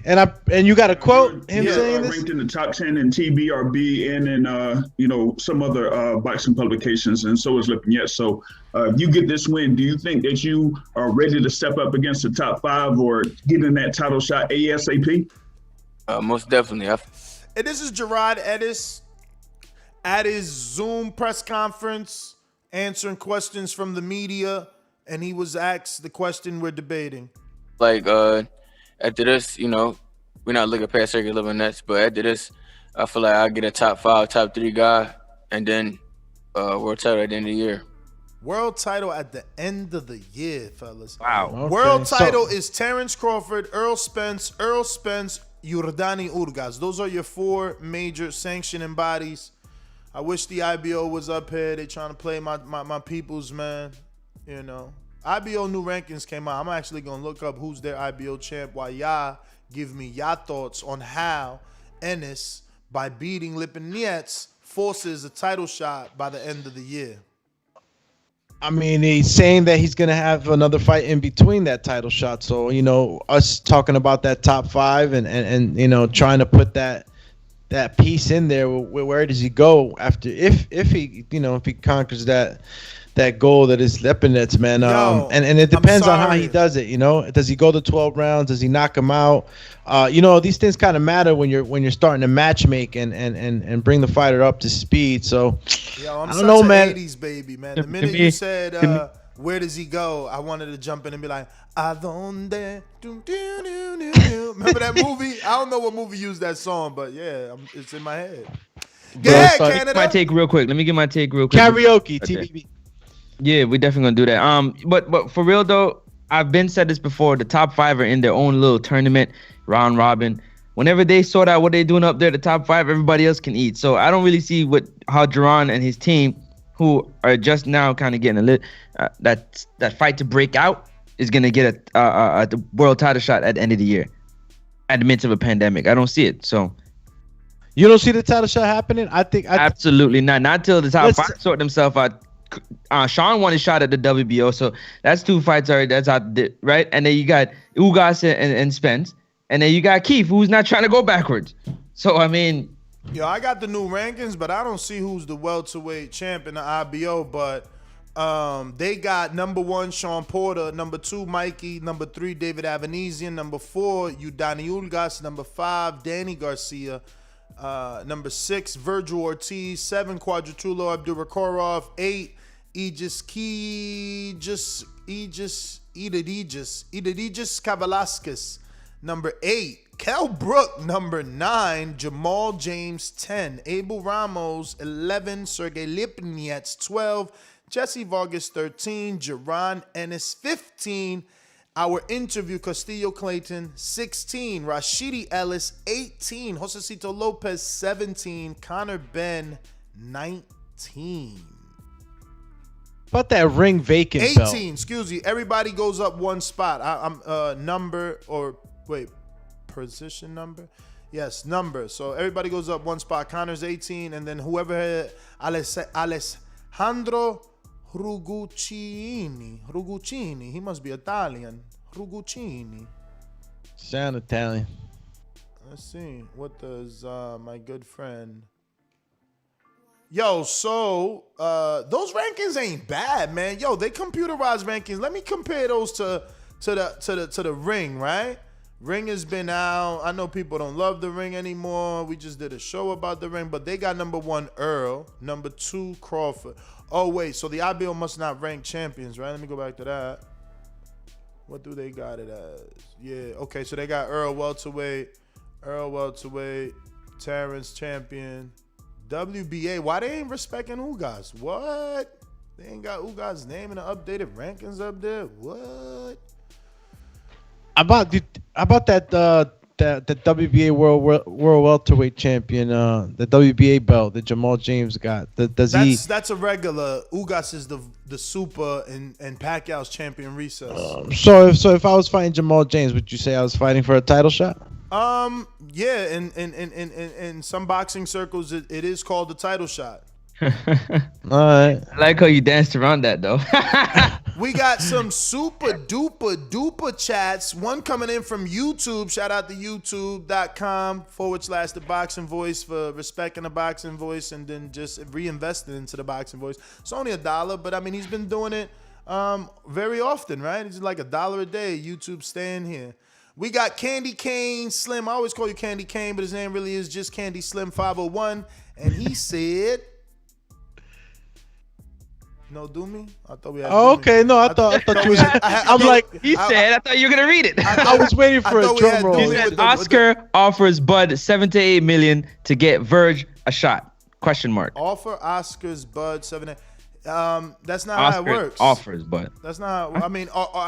And you got a quote him saying this. Ranked in the top 10 in TBRB and in some other boxing publications, and so is Lipinets. So if you get this win, do you think that you are ready to step up against the top 5 or get in that title shot ASAP? Most definitely. And this is Jaron Ennis at his Zoom press conference answering questions from the media, and he was asked the question we're debating. Like, after this, we're not looking past Sergey Lipinets, but after this, I feel like I'll get a top 5, top 3 guy, and then world title at the end of the year. World title at the end of the year, fellas. Wow. Okay. World title is Terrence Crawford, Errol Spence, Yordani Urgas. Those are your 4 major sanctioning bodies. I wish the IBO was up here. They trying to play my peoples, man. IBO new rankings came out. I'm actually going to look up who's their IBO champ while y'all give me y'all thoughts on how Ennis, by beating Lipinets, forces a title shot by the end of the year. I mean, he's saying that he's going to have another fight in between that title shot. So, us talking about that top 5 and trying to put that piece in there, where does he go after if he conquers that goal that is Lipinets, man. And it depends on how he does it, Does he go to 12 rounds? Does he knock him out? These things kind of matter when you're starting to match make and bring the fighter up to speed. So I'm I don't know, man. 80s baby, man. The minute you said where does he go, I wanted to jump in and be like, Adonde? Remember that movie? I don't know what movie used that song, but yeah, it's in my head. Yeah, Canada. My take real quick. Let me get my take real quick. Karaoke, TBB. Yeah, we're definitely gonna do that. But for real though, I've been said this before. The top 5 are in their own little tournament, round robin. Whenever they sort out what they're doing up there, the top 5, everybody else can eat. So I don't really see how Jaron and his team, who are just now kind of getting a lit, that fight to break out, is gonna get a world title shot at the end of the year, at the midst of a pandemic. I don't see it. So. You don't see the title shot happening? I think absolutely not. Not till the top 5 sort themselves out. Sean won a shot at the WBO, so that's 2 fights already. That's out there, right? And then you got Ugas and Spence, and then you got Keith, who's not trying to go backwards. So I mean, I got the new rankings, but I don't see who's the welterweight champ in the IBO. But they got number 1 Sean Porter, number 2 Mikey, number 3 David Avanesian, number 4 Yordani Urgas, number 5 Danny Garcia. Number 6, Virgil Ortiz. 7, Quadratrulo Abdurakhorov. 8, Aegis Velasquez. Number 8, Kell Brook. Number 9, Jamal James. 10, Abel Ramos. 11, Sergey Lipinets. 12, Jesse Vargas. 13, Jaron Ennis. 15, our interview, Castillo Clayton. 16, Rashidi Ellis. 18, Josecito Lopez. 17, Connor Ben. 19. About that ring vacant 18, belt. excuse me. Everybody goes up 1 spot. I'm position number? Yes, number. So everybody goes up 1 spot. Connor's 18, and then whoever had Alejandro Rugucini. He must be Italian. Rugucini. Sound Italian. Let's see. What does my good friend? Yo, so those rankings ain't bad, man. Yo, they computerized rankings. Let me compare those to the Ring, right? Ring has been out. I know people don't love the Ring anymore. We just did a show about the Ring, but they got number 1 Earl, number 2 Crawford. Oh wait, so the IBO must not rank champions, right? Let me go back to that. What do they got it as? Yeah, okay, so they got Earl welterweight, Terrence champion, WBA. Why they ain't respecting Ugas? What? They ain't got Ugas' name in the updated rankings up there? What? About that WBA world welterweight champion, the WBA belt that Jamal James got. That's a regular. Ugas is the super and Pacquiao's champion recess. So if I was fighting Jamal James, would you say I was fighting for a title shot? Yeah, in some boxing circles it is called the title shot. All right. I like how you danced around that though. We got some super duper chats. One coming in from YouTube. Shout out to youtube.com/The Boxing Voice for respecting the boxing voice and then just reinvesting into the boxing voice. It's only $1, but I mean he's been doing it very often, right? It's like $1 a day. YouTube staying here. We got Candy Cane Slim. I always call you Candy Cane, but his name really is just Candy Slim 501. And he said, no, do me? I thought we had. Oh, okay. No, I thought you was. I thought you were gonna read it. I was waiting for a drum roll. He said Oscar offers Bud $7 to $8 million to get Verge a shot. Question mark. Offer Oscar's Bud 7. That's not how it works. Offers, but that's not. How, I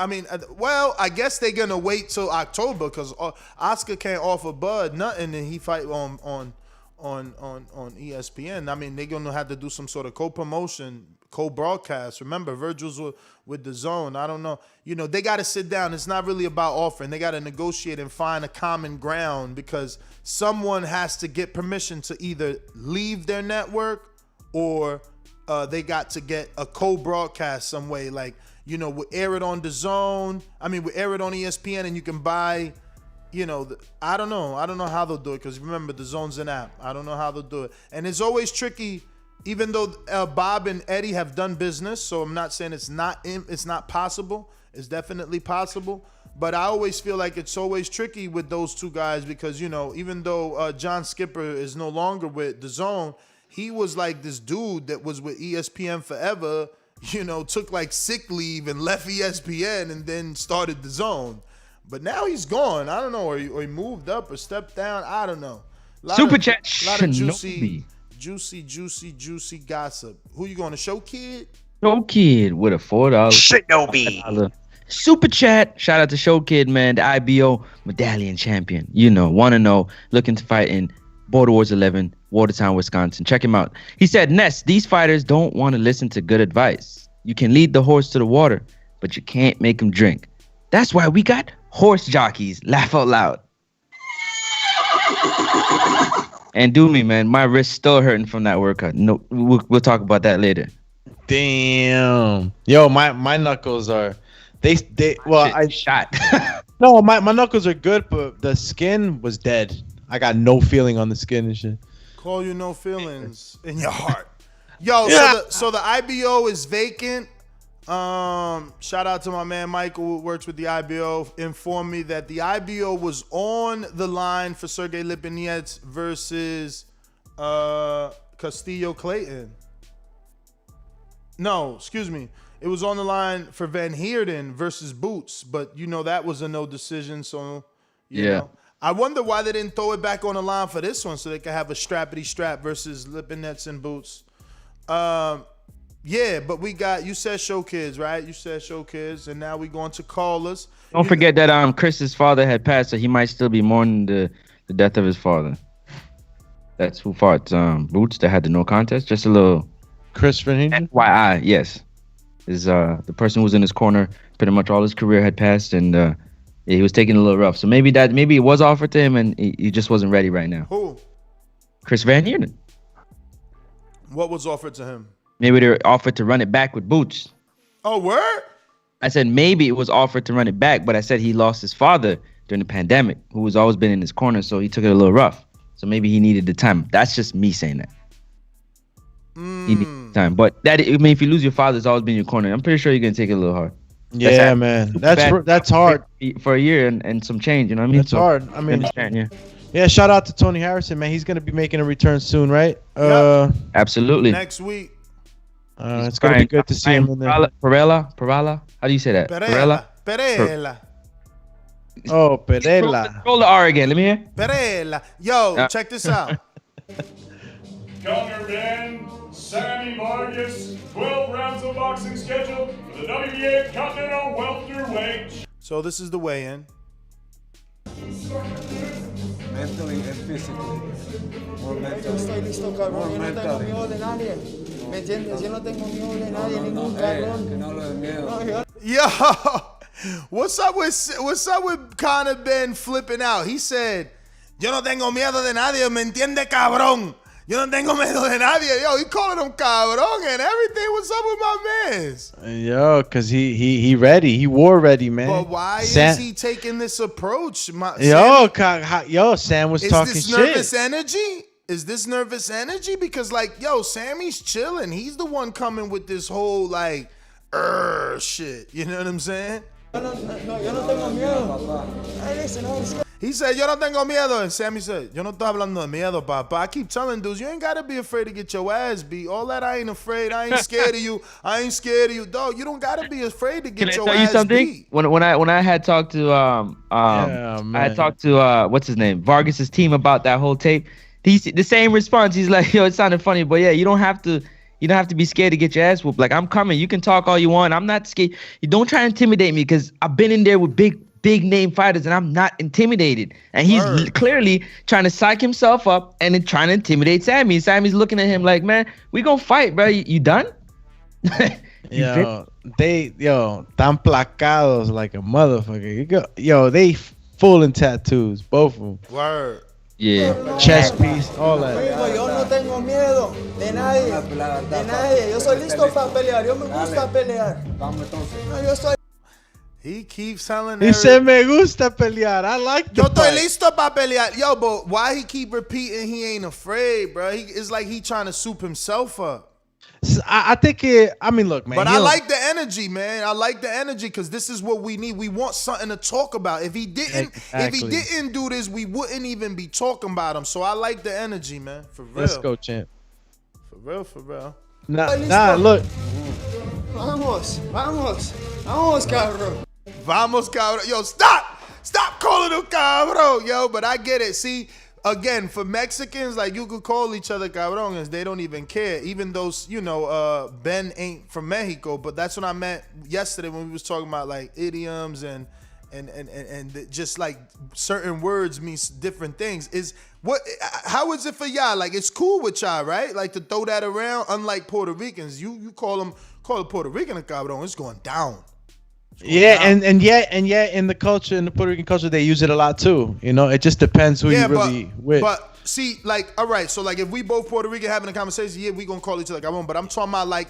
mean, well, I guess they're gonna wait till October because Oscar can't offer Bud nothing, and he fight on ESPN. I mean, they're gonna have to do some sort of co-promotion, co-broadcast. Remember, Virgil's with Dazn. I don't know. You know, they got to sit down. It's not really about offering. They got to negotiate and find a common ground because someone has to get permission to either leave their network or they got to get a co-broadcast some way. Like, you know, we air it on Dazn. I mean, we air it on ESPN, and you can buy. You know, I don't know how they'll do it because remember, Dazn's an app. I don't know how they'll do it, and it's always tricky. Even though Bob and Eddie have done business, so I'm not saying it's not possible. It's definitely possible, but I always feel like it's always tricky with those two guys because, you know, even though John Skipper is no longer with Dazn, he was like this dude that was with ESPN forever. You know, took like sick leave and left ESPN and then started Dazn. But now he's gone. I don't know, or he moved up or stepped down. I don't know. Super chat. A lot of juicy gossip. Who you going to Show Kid? Show Kid with a $4. Shinobi. Super chat. Shout out to Show Kid, man. The IBO medallion champion. You know, want to know. Looking to fight in Border Wars 11, Watertown, Wisconsin. Check him out. He said, Ness, these fighters don't want to listen to good advice. You can lead the horse to the water, but you can't make him drink. That's why we got horse jockeys. Laugh out loud. And do me, man. My wrist's still hurting from that workout. No, we'll talk about that later. Damn. Yo, my knuckles are they well I shot. No, my knuckles are good, but the skin was dead. I got no feeling on the skin and shit. Call you no feelings in your heart. Yo, yeah. So the IBO is vacant. Shout out to my man Michael who works with the IBO. Informed me that the IBO was on the line for Sergey Lipinets versus Castillo Clayton. No, excuse me. It was on the line for Van Heerden versus Boots, but you know that was a no decision. So you know. I wonder why they didn't throw it back on the line for this one so they could have a strappity strap versus Lipinets and Boots. Yeah, but we got, you said Show Kids, right? You said Show Kids, and now we going to callers. Don't forget that Chris's father had passed, so he might still be mourning the death of his father. That's who fought Boots that had the no contest. Just a little Chris Van Heerden? FYI, yes. Is the person who was in his corner pretty much all his career had passed, and he was taking a little rough. So maybe it was offered to him, and he just wasn't ready right now. Who? Chris Van Heerden. What was offered to him? Maybe they were offered to run it back with Boots. Oh, word? I said maybe it was offered to run it back, but I said he lost his father during the pandemic, who was always been in his corner, so he took it a little rough. So maybe he needed the time. That's just me saying that. He needed time. But that, I mean, if you lose your father, it's always been in your corner. I'm pretty sure you're going to take it a little hard. Yeah, man. That's hard. For a year and some change, you know what I mean? That's hard. I mean, yeah, shout out to Tony Harrison, man. He's going to be making a return soon, right? Absolutely. Next week. It's going to be good to see him in there. Perella? How do you say that? Perella. Oh, Perella. Roll the R again. Let me hear. Perella. Yo, check this out. Cameraman Sammy Vargas, 12 rounds of boxing scheduled for the WBA Continental Welterweight. So this is the weigh-in. Mentally and physically. More mentally. Yo estoy listo, cabrón. Yo no tengo miedo de nadie. ¿Me entiendes? Yo no tengo miedo de nadie, ningún cabrón. Que no hablo de miedo. Yo, what's up with Conor Ben flipping out? He said, "Yo no tengo miedo de nadie, ¿me entiende, cabrón? Yo no tengo miedo de nadie." Yo, he calling him cabrón and everything. What's up with my mans? Yo, cause he ready. He war ready, man. But why is he taking this approach? Sam was talking shit. Is this nervous energy? Is this nervous energy? Because Sammy's chilling. He's the one coming with this whole shit. You know what I'm saying? Yo no tengo miedo. He said, "Yo no tengo miedo," and Sammy said, "Yo no estoy hablando de miedo, papá." I keep telling dudes, you ain't gotta be afraid to get your ass beat. All that, I ain't afraid. I ain't scared of you. I ain't scared of you, dog. You don't gotta be afraid to get your ass beat. Can I tell you something? When I had talked to I had talked to what's his name, Vargas's team about that whole tape. The same response. He's like, "Yo, it sounded funny, but yeah, you don't have to be scared to get your ass whooped. Like, I'm coming. You can talk all you want. I'm not scared. You don't try to intimidate me because I've been in there with big name fighters and I'm not intimidated." And he's clearly trying to psych himself up and then trying to intimidate Sammy. Sammy's looking at him like, "Man, we gonna fight, bro. You done?" Tan placados like a motherfucker. They full in tattoos, both of them. Word. Yeah, chest piece, all that. Yo no tengo miedo de nadie. Yo soy listo para pelear. Yo me gusta pelear. Yo soy. He keeps telling. He said, "Me gusta pelear." I like the Yo estoy listo para pelear. Yo, but why he keep repeating he ain't afraid, bro? It's like he trying to soup himself up. I think look, man. But I like the energy, man. I like the energy because this is what we need. We want something to talk about. If he didn't do this, we wouldn't even be talking about him. So I like the energy, man. For real. Let's go, champ. For real. Nah, look. Vamos, cabrón. Vamos, cabrón. Yo, stop calling him cabrón, yo. But I get it. See, again, for Mexicans, you could call each other cabrones. They don't even care. Even though, Ben ain't from Mexico. But that's what I meant yesterday when we was talking about idioms and just certain words mean different things. How is it for y'all? It's cool with y'all, right? To throw that around. Unlike Puerto Ricans, you call a Puerto Rican a cabron, it's going down. And yet in the Puerto Rican culture, they use it a lot too. It just depends who you really with. But see, all right, so if we both Puerto Rican having a conversation, we gonna call each other cabron. But I'm talking about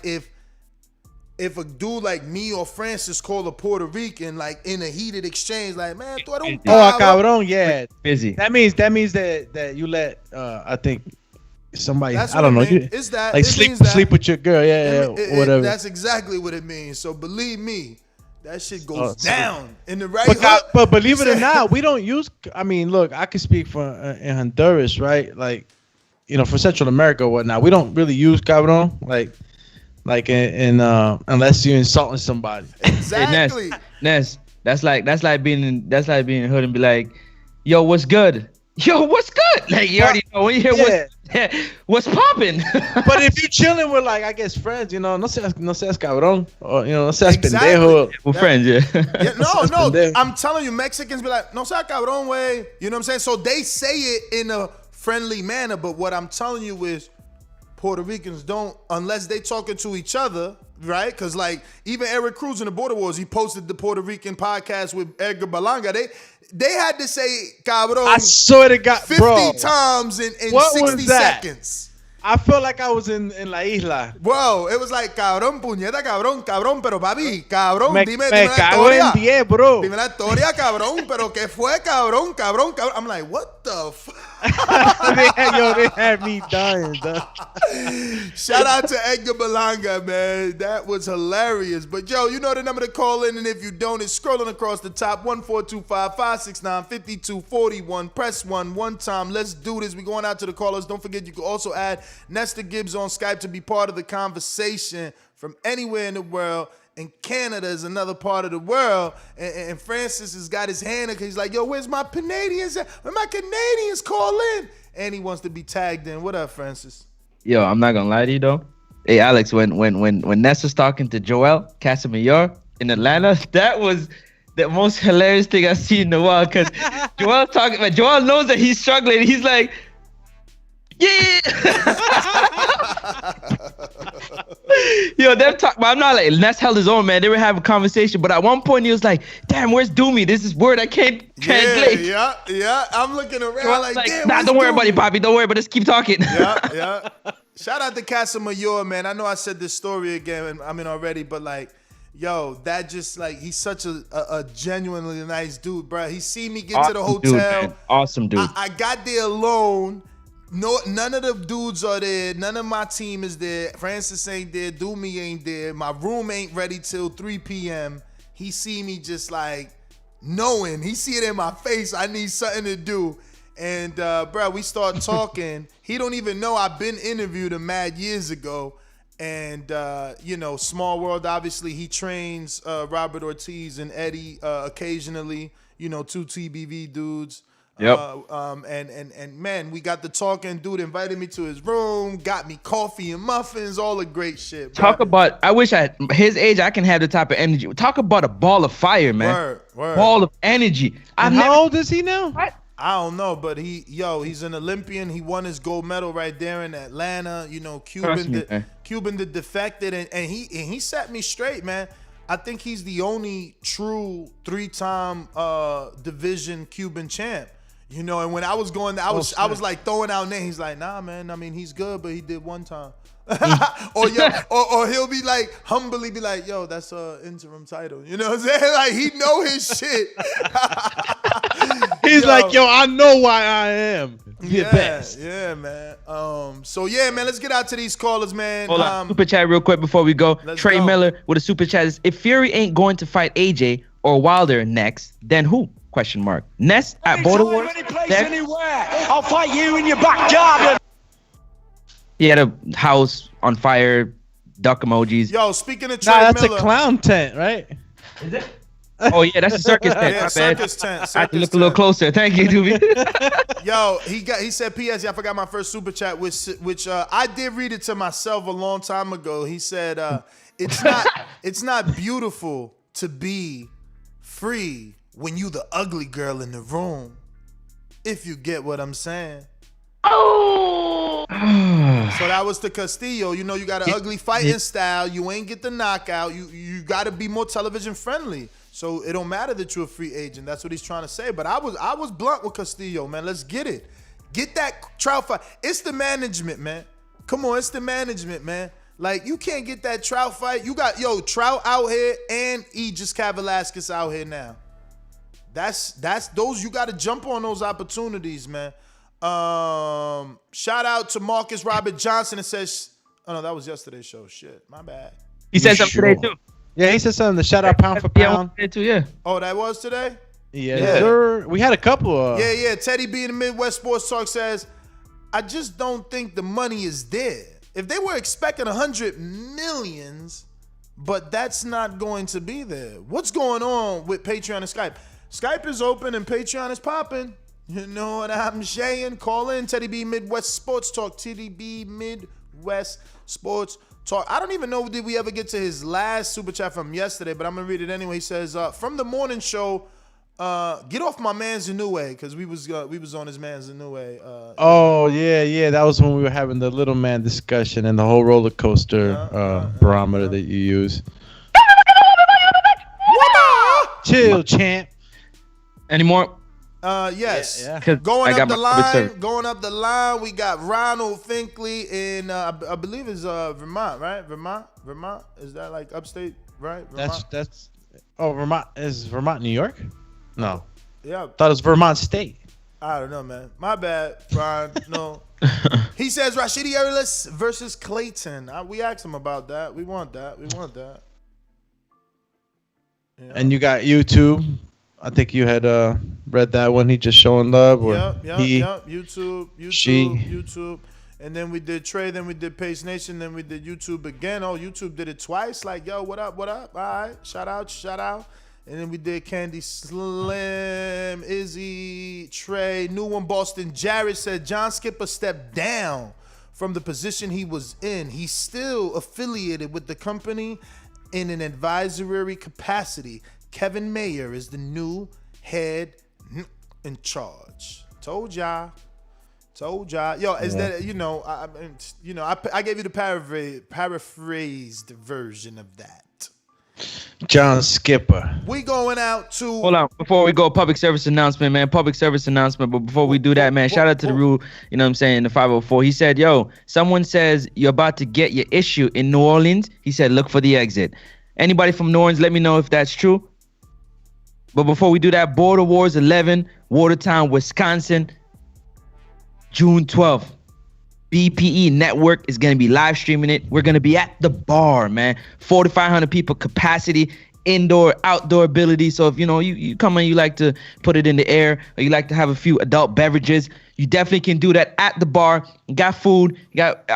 if a dude like me or Francis call a Puerto Rican in a heated exchange, man, tú eres un cabrón. Cabrón, yeah. Busy. That means that you let I think somebody, that's I don't know, is that sleep with your girl, whatever. That's exactly what it means. So believe me, that shit goes down in the right. But believe it or not, we don't use. I mean, look, I can speak for in Honduras, right? For Central America or whatnot, we don't really use cabrón, unless you're insulting somebody. Exactly. Hey, Ness, that's like being in the hood and be like, "Yo, what's good? Yo, what's good?" You already know when you hear what's popping. But if you're chilling with I guess friends, no seas cabrón, or no seas pendejo. We're friends, No. I'm telling you, Mexicans be like, "No seas cabrón, way." You know what I'm saying? So they say it in a friendly manner, but what I'm telling you is Puerto Ricans don't, unless they talking to each other, right? Because even Eric Cruz in the Border Wars, he posted the Puerto Rican podcast with Edgar Balanga. They had to say cabrón. I swear to God, 50 times in 60 seconds. I felt like I was in La Isla. Whoa, it was like cabrón, puñeta, cabrón, cabrón, pero papi, cabrón, dime me la cago historia. en 10, bro. Dime la historia, cabrón, pero ¿qué fue, cabrón, cabrón, cabrón? I'm like, what the fuck? They had me dying, dog. Shout out to Edgar Belanga, man. That was hilarious. But, yo, you know the number to call in, and if you don't, it's scrolling across the top, 1-425-569-5241. Press 1 one time. Let's do this. We're going out to the callers. Don't forget, you can also add Nestor Gibbs on Skype to be part of the conversation from anywhere in the world. And Canada is another part of the world. And Francis has got his hand up. He's like, yo, where's my Canadians at? Where my Canadians call in? And he wants to be tagged in. What up, Francis? Yo, I'm not gonna lie to you though. Hey, Alex, when Ness was talking to Joel Casamayor in Atlanta, that was the most hilarious thing I've seen in a while. Because Joel knows that he's struggling. He's like, yeah. Yo, them talk, but I'm not like Ness held his own, man. They were having a conversation, but at one point he was like, "Damn, where's Doomy? This is word I can't translate." Yeah. I'm looking around like damn. Nah, don't worry about it, Bobby. Don't worry, but just keep talking. Yeah. Shout out to Casamayor, man. I know I said this story again, already, but like, yo, that just like he's such a genuinely nice dude, bro. He see me get to the hotel. Dude, awesome dude. I got there alone. No, none of the dudes are there. None of my team is there. Francis ain't there. Doomy ain't there. My room ain't ready till 3 p.m. He see me just like knowing. He see it in my face. I need something to do. And, bro, we start talking. He don't even know I've been interviewed him mad years ago. And, small world, obviously, he trains Robert Ortiz and Eddie occasionally, two TBV dudes. Yep. And man, we got the talking. Dude invited me to his room, got me coffee and muffins, all the great shit. Bro. Talk about, I wish at his age I can have the type of energy. Talk about a ball of fire, man. Word. Ball of energy. How old is he now? What? I don't know, but he's an Olympian. He won his gold medal right there in Atlanta. Cuban that defected, and he set me straight, man. I think he's the only true 3-time division Cuban champ. And when I was going, I was like throwing out names. He's like, nah, man. I mean, he's good, but he did one time. or he'll be like humbly be like, yo, that's a interim title. You know what I'm saying? Like he know his shit. He's like, yo, I know why I am the best. Yeah, man. So yeah, man, let's get out to these callers, man. Hold on, super chat real quick before we go. Trey Miller with a super chat is, if Fury ain't going to fight AJ or Wilder next, then who? ? Ness at Border Wars. I'll fight you in your backyard. He had a house on fire, duck emojis. Yo, speaking of Trey that's Miller, a clown tent, right? Is it? Oh yeah, that's a circus tent. Yeah, circus tent. I have to look a little closer. Thank you, Doobie. Yo, he said, P.S. I forgot my first super chat, which I did read it to myself a long time ago. He said, it's not beautiful to be free when you the ugly girl in the room. If you get what I'm saying. Oh. So that was the Castillo. You got an ugly fighting style. You ain't get the knockout. You got to be more television friendly. So it don't matter that you're a free agent. That's what he's trying to say. But I was blunt with Castillo, man. Let's get it. Get that Trout fight. It's the management, man. Come on, it's the management, man. Like, you can't get that Trout fight. You got, Trout out here and Aegis Velasquez out here now. That's those, you got to jump on those opportunities, man. Shout out to Marcus Robert Johnson. It says, oh no, that was yesterday's show. Shit, my bad. He said something today too. Yeah, he said something. The shout out pound for pound. Yeah. Oh, that was today? Yeah. Sir. We had a couple of. Yeah. Teddy B in the Midwest Sports Talk says, I just don't think the money is there. If they were expecting 100 millions, but that's not going to be there. What's going on with Patreon and Skype? Skype is open and Patreon is popping. You know what I'm saying? Call in Teddy B Midwest Sports Talk. Teddy B Midwest Sports Talk. I don't even know did we ever get to his last super chat from yesterday, but I'm gonna read it anyway. He says, from the morning show, get off my man Zanue, because we was on his man Zanue. Oh yeah, that was when we were having the little man discussion and the whole roller coaster barometer that you use. Chill, champ. Any more? Yes. Yeah. Going I got up the my public line. service. Going up the line. We got Ronald Finkley in I believe it's Vermont, right? Vermont. Is that like upstate, right? Vermont? That's. Oh, Vermont is Vermont, New York? No. Yeah. Thought it was Vermont State. I don't know, man. My bad, Ron. No. He says Rashidi Ellis versus Clayton. We asked him about that. We want that. Yeah. And you got YouTube. I think you had read that one. He just showing love. Or Yep. she. YouTube. And then we did Trey, then we did Pace Nation, then we did YouTube again. Oh, YouTube did it twice. Like, yo, what up? All right. Shout out. And then we did Candy Slim, Izzy, Trey. New one, Boston. Jared said John Skipper stepped down from the position he was in. He's still affiliated with the company in an advisory capacity. Kevin Mayer is the new head in charge. Told y'all. Yo, is that I gave you the paraphrased version of that. John Skipper. We going out to. Hold on, before we go, public service announcement, man. Public service announcement. But before we do that, man, shout out to the rule. You know what I'm saying? The 504. He said, "Yo, someone says you're about to get your issue in New Orleans." He said, "Look for the exit." Anybody from New Orleans, let me know if that's true. But before we do that, Border Wars 11, Watertown, Wisconsin, June 12th. BPE Network is going to be live streaming it. We're going to be at the bar, man. 4,500 people capacity, indoor, outdoor ability. So if you come and you like to put it in the air, or you like to have a few adult beverages, you definitely can do that at the bar. You got food, you got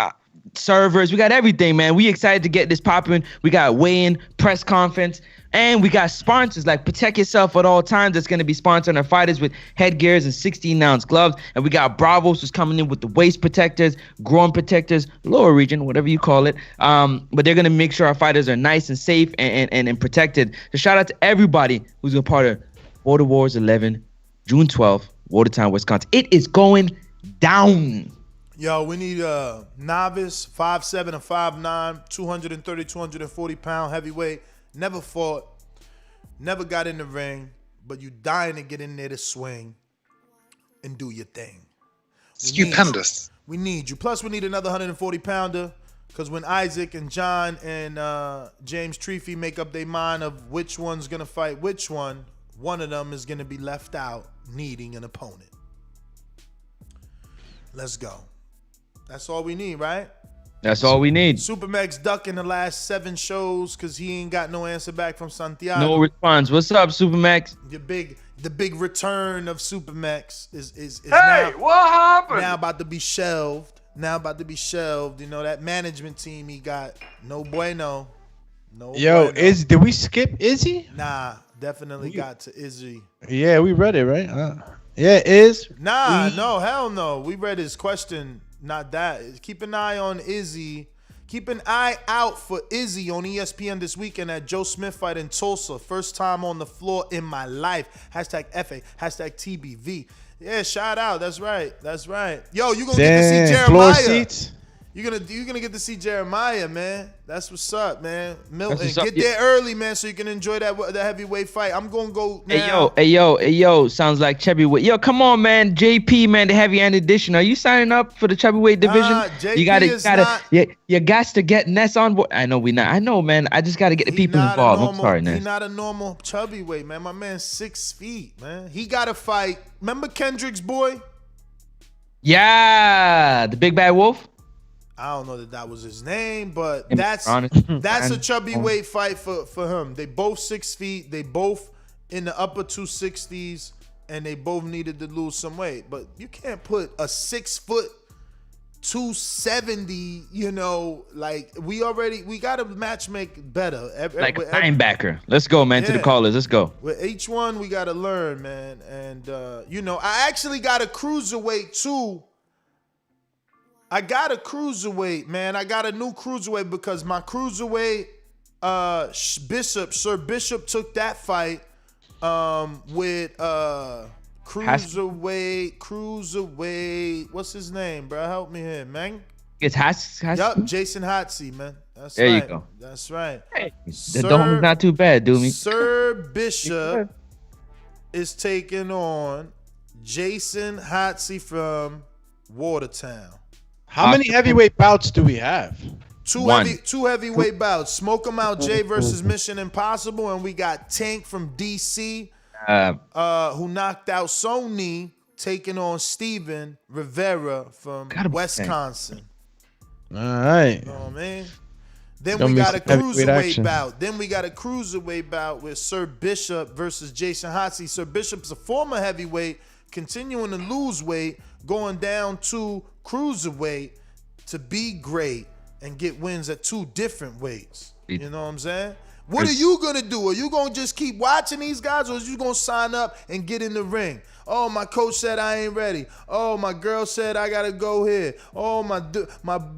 servers, we got everything, man. We excited to get this popping. We got weigh-in, press conference, and we got sponsors like Protect Yourself at All Times that's going to be sponsoring our fighters with headgears and 16-ounce gloves. And we got Bravos who's coming in with the waist protectors, groin protectors, lower region, whatever you call it. But they're going to make sure our fighters are nice and safe and protected. So shout out to everybody who's a part of Border Wars 11, June 12th, Watertown, Wisconsin. It is going down. Yo, we need a novice, 5'7" and 5'9", 230, 240 pound heavyweight. Never fought, never got in the ring, but you dying to get in there to swing and do your thing. Stupendous. We need you. Plus, we need another 140 pounder, because when Isaac and John and James Treefy make up their mind of which one's gonna fight which one of them is gonna be left out needing an opponent. Let's go. That's all we need, right? That's all we need. Supermax duck in the last 7 shows because he ain't got no answer back from Santiago. No response. What's up, Supermax? The big return of Supermax is Hey, now, what happened? Now about to be shelved. You know, that management team he got, no bueno. Yo, did we skip Izzy? Nah, definitely got to Izzy. Yeah, we read it, right? Yeah, Iz. No, hell no. We read his question. Not that. Keep an eye on Izzy. Keep an eye out for Izzy on ESPN this weekend at Joe Smith fight in Tulsa. First time on the floor in my life. #FA, #TBV. Yeah, shout out. That's right. Yo, you gonna get to see Jeremiah. Floor seats. You're gonna get to see Jeremiah, man. That's what's up, man. Milton, get there early, man, so you can enjoy that heavyweight fight. I'm gonna go now. Hey yo, sounds like Chubby. Yo, come on, man. JP, man, the heavy-handed edition. Are you signing up for the Chubby division? JP you got to get Ness on board. I know we not. I know, man. I just gotta get the people involved. I'm sorry, Ness. He's not a normal chubby weight, man. My man's 6 feet, man. He gotta fight. Remember Kendrick's boy? Yeah, the big bad wolf. I don't know that was his name, but that's a chubby weight fight for him. They both 6 feet. They both in the upper 260s, and they both needed to lose some weight. But you can't put a 6 foot 270. We got to match make better. Like a linebacker. Let's go, man. To the callers. Let's go. With each one, we got to learn, man. And I actually got a cruiserweight too. I got a cruiserweight, man. I got a new cruiserweight because my cruiserweight, Sir Bishop took that fight with cruiserweight. What's his name, bro? Help me here, man. It's Yup, Jason Hotsey, man. That's there right. You go. That's right. Hey, the dome's not too bad, Doomy. Sir Bishop is taking on Jason Hotsy from Watertown. How many heavyweight bouts do we have? Two heavyweight bouts. Smoke 'em out, Jay versus Mission Impossible, and we got Tank from DC, who knocked out Sony, taking on Steven Rivera from Wisconsin. All right. You know what I mean? Then we got a cruiserweight bout. Then we got a cruiserweight bout with Sir Bishop versus Jason Hotsy. Sir Bishop's a former heavyweight, continuing to lose weight, going down to cruiserweight to be great and get wins at 2 different weights. You know what I'm saying? What are you going to do? Are you going to just keep watching these guys, or are you going to sign up and get in the ring? Oh, my coach said I ain't ready. Oh, my girl said I got to go here. Oh, my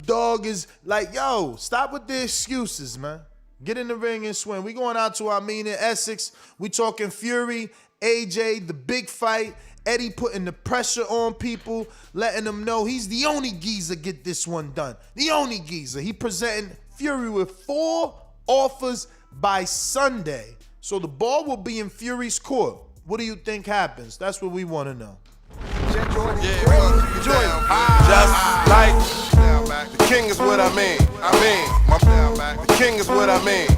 dog is like, yo, stop with the excuses, man. Get in the ring and swim. We going out to Armenia, Essex. We talking Fury, AJ, the big fight. Eddie putting the pressure on people, letting them know he's the only geezer get this one done. The only geezer. He presenting Fury with 4 offers by Sunday. So the ball will be in Fury's court. What do you think happens? That's what we want to know. Just like the king is what I mean. The king is what I mean.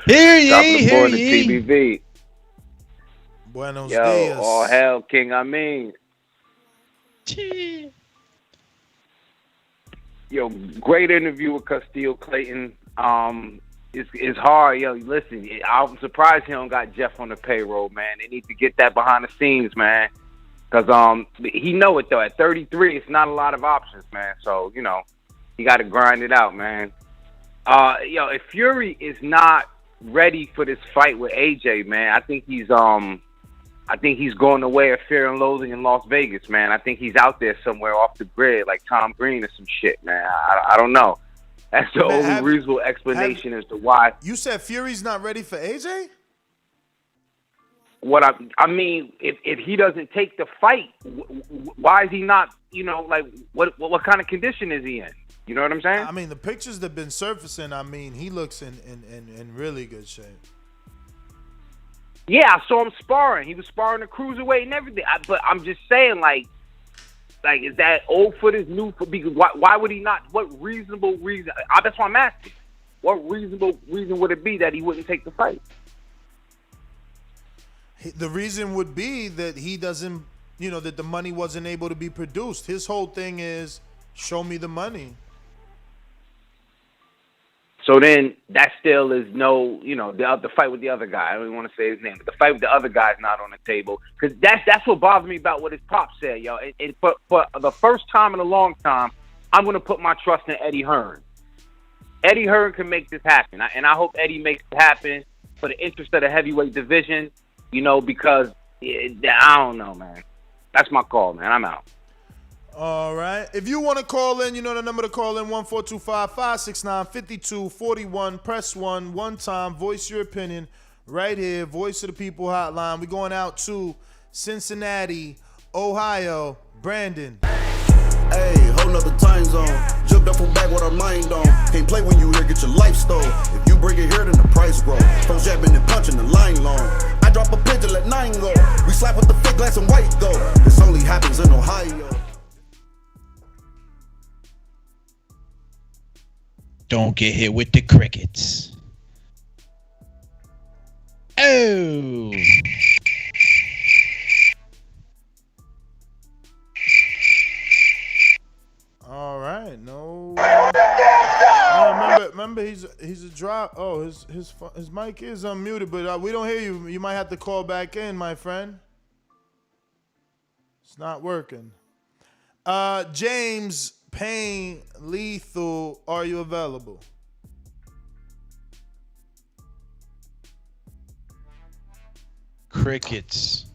Hear ye. TBV. Buenos dias. All hell, King. I mean. Yo, great interview with Castillo Clayton. It's hard, yo. Listen, I'm surprised he don't got Jeff on the payroll, man. They need to get that behind the scenes, man. Cause he know it though. At 33, it's not a lot of options, man. So you know, he got to grind it out, man. Yo, if Fury is not ready for this fight with AJ, man, I think he's going the way of Fear and Loathing in Las Vegas, man. I think he's out there somewhere off the grid, like Tom Green or some shit, man. I don't know. That's the only reasonable explanation as to why. You said Fury's not ready for AJ? What I mean, if he doesn't take the fight, why is he not? You know, like what kind of condition is he in? You know what I'm saying? I mean, the pictures that have been surfacing, I mean, he looks in really good shape. Yeah, I saw him sparring. He was sparring the cruiserweight and everything. But I'm just saying, like, is that old foot is new for? Because why would he not? What reasonable reason? That's why I'm asking. What reasonable reason would it be that he wouldn't take the fight? The reason would be that he doesn't, that the money wasn't able to be produced. His whole thing is, show me the money. So then that still is no, the fight with the other guy. I don't even want to say his name, but the fight with the other guy is not on the table. Because that's what bothers me about what his pop said, yo. For the first time in a long time, I'm going to put my trust in Eddie Hearn. Eddie Hearn can make this happen. And I hope Eddie makes it happen for the interest of the heavyweight division, because I don't know, man. That's my call, man. I'm out. All right. If you want to call in, the number to call in, 1-425-569-5241. Press 1 time. Voice your opinion right here. Voice of the People hotline. We're going out to Cincinnati, Ohio. Brandon. Hey, whole nother time zone. Jumped up from back with our mind on. Can't play when you here, get your life stole. If you bring it here, then the price grow. From jabbing and punching the line long. I drop a pigeon, let 9 go. We slap with the fake glass and white go. This only happens in Ohio. Don't get hit with the crickets. Oh. All right. No. Remember, he's a drop. Oh, his mic is unmuted, but we don't hear you. You might have to call back in, my friend. It's not working. James Payne, Lethal, are you available? Crickets.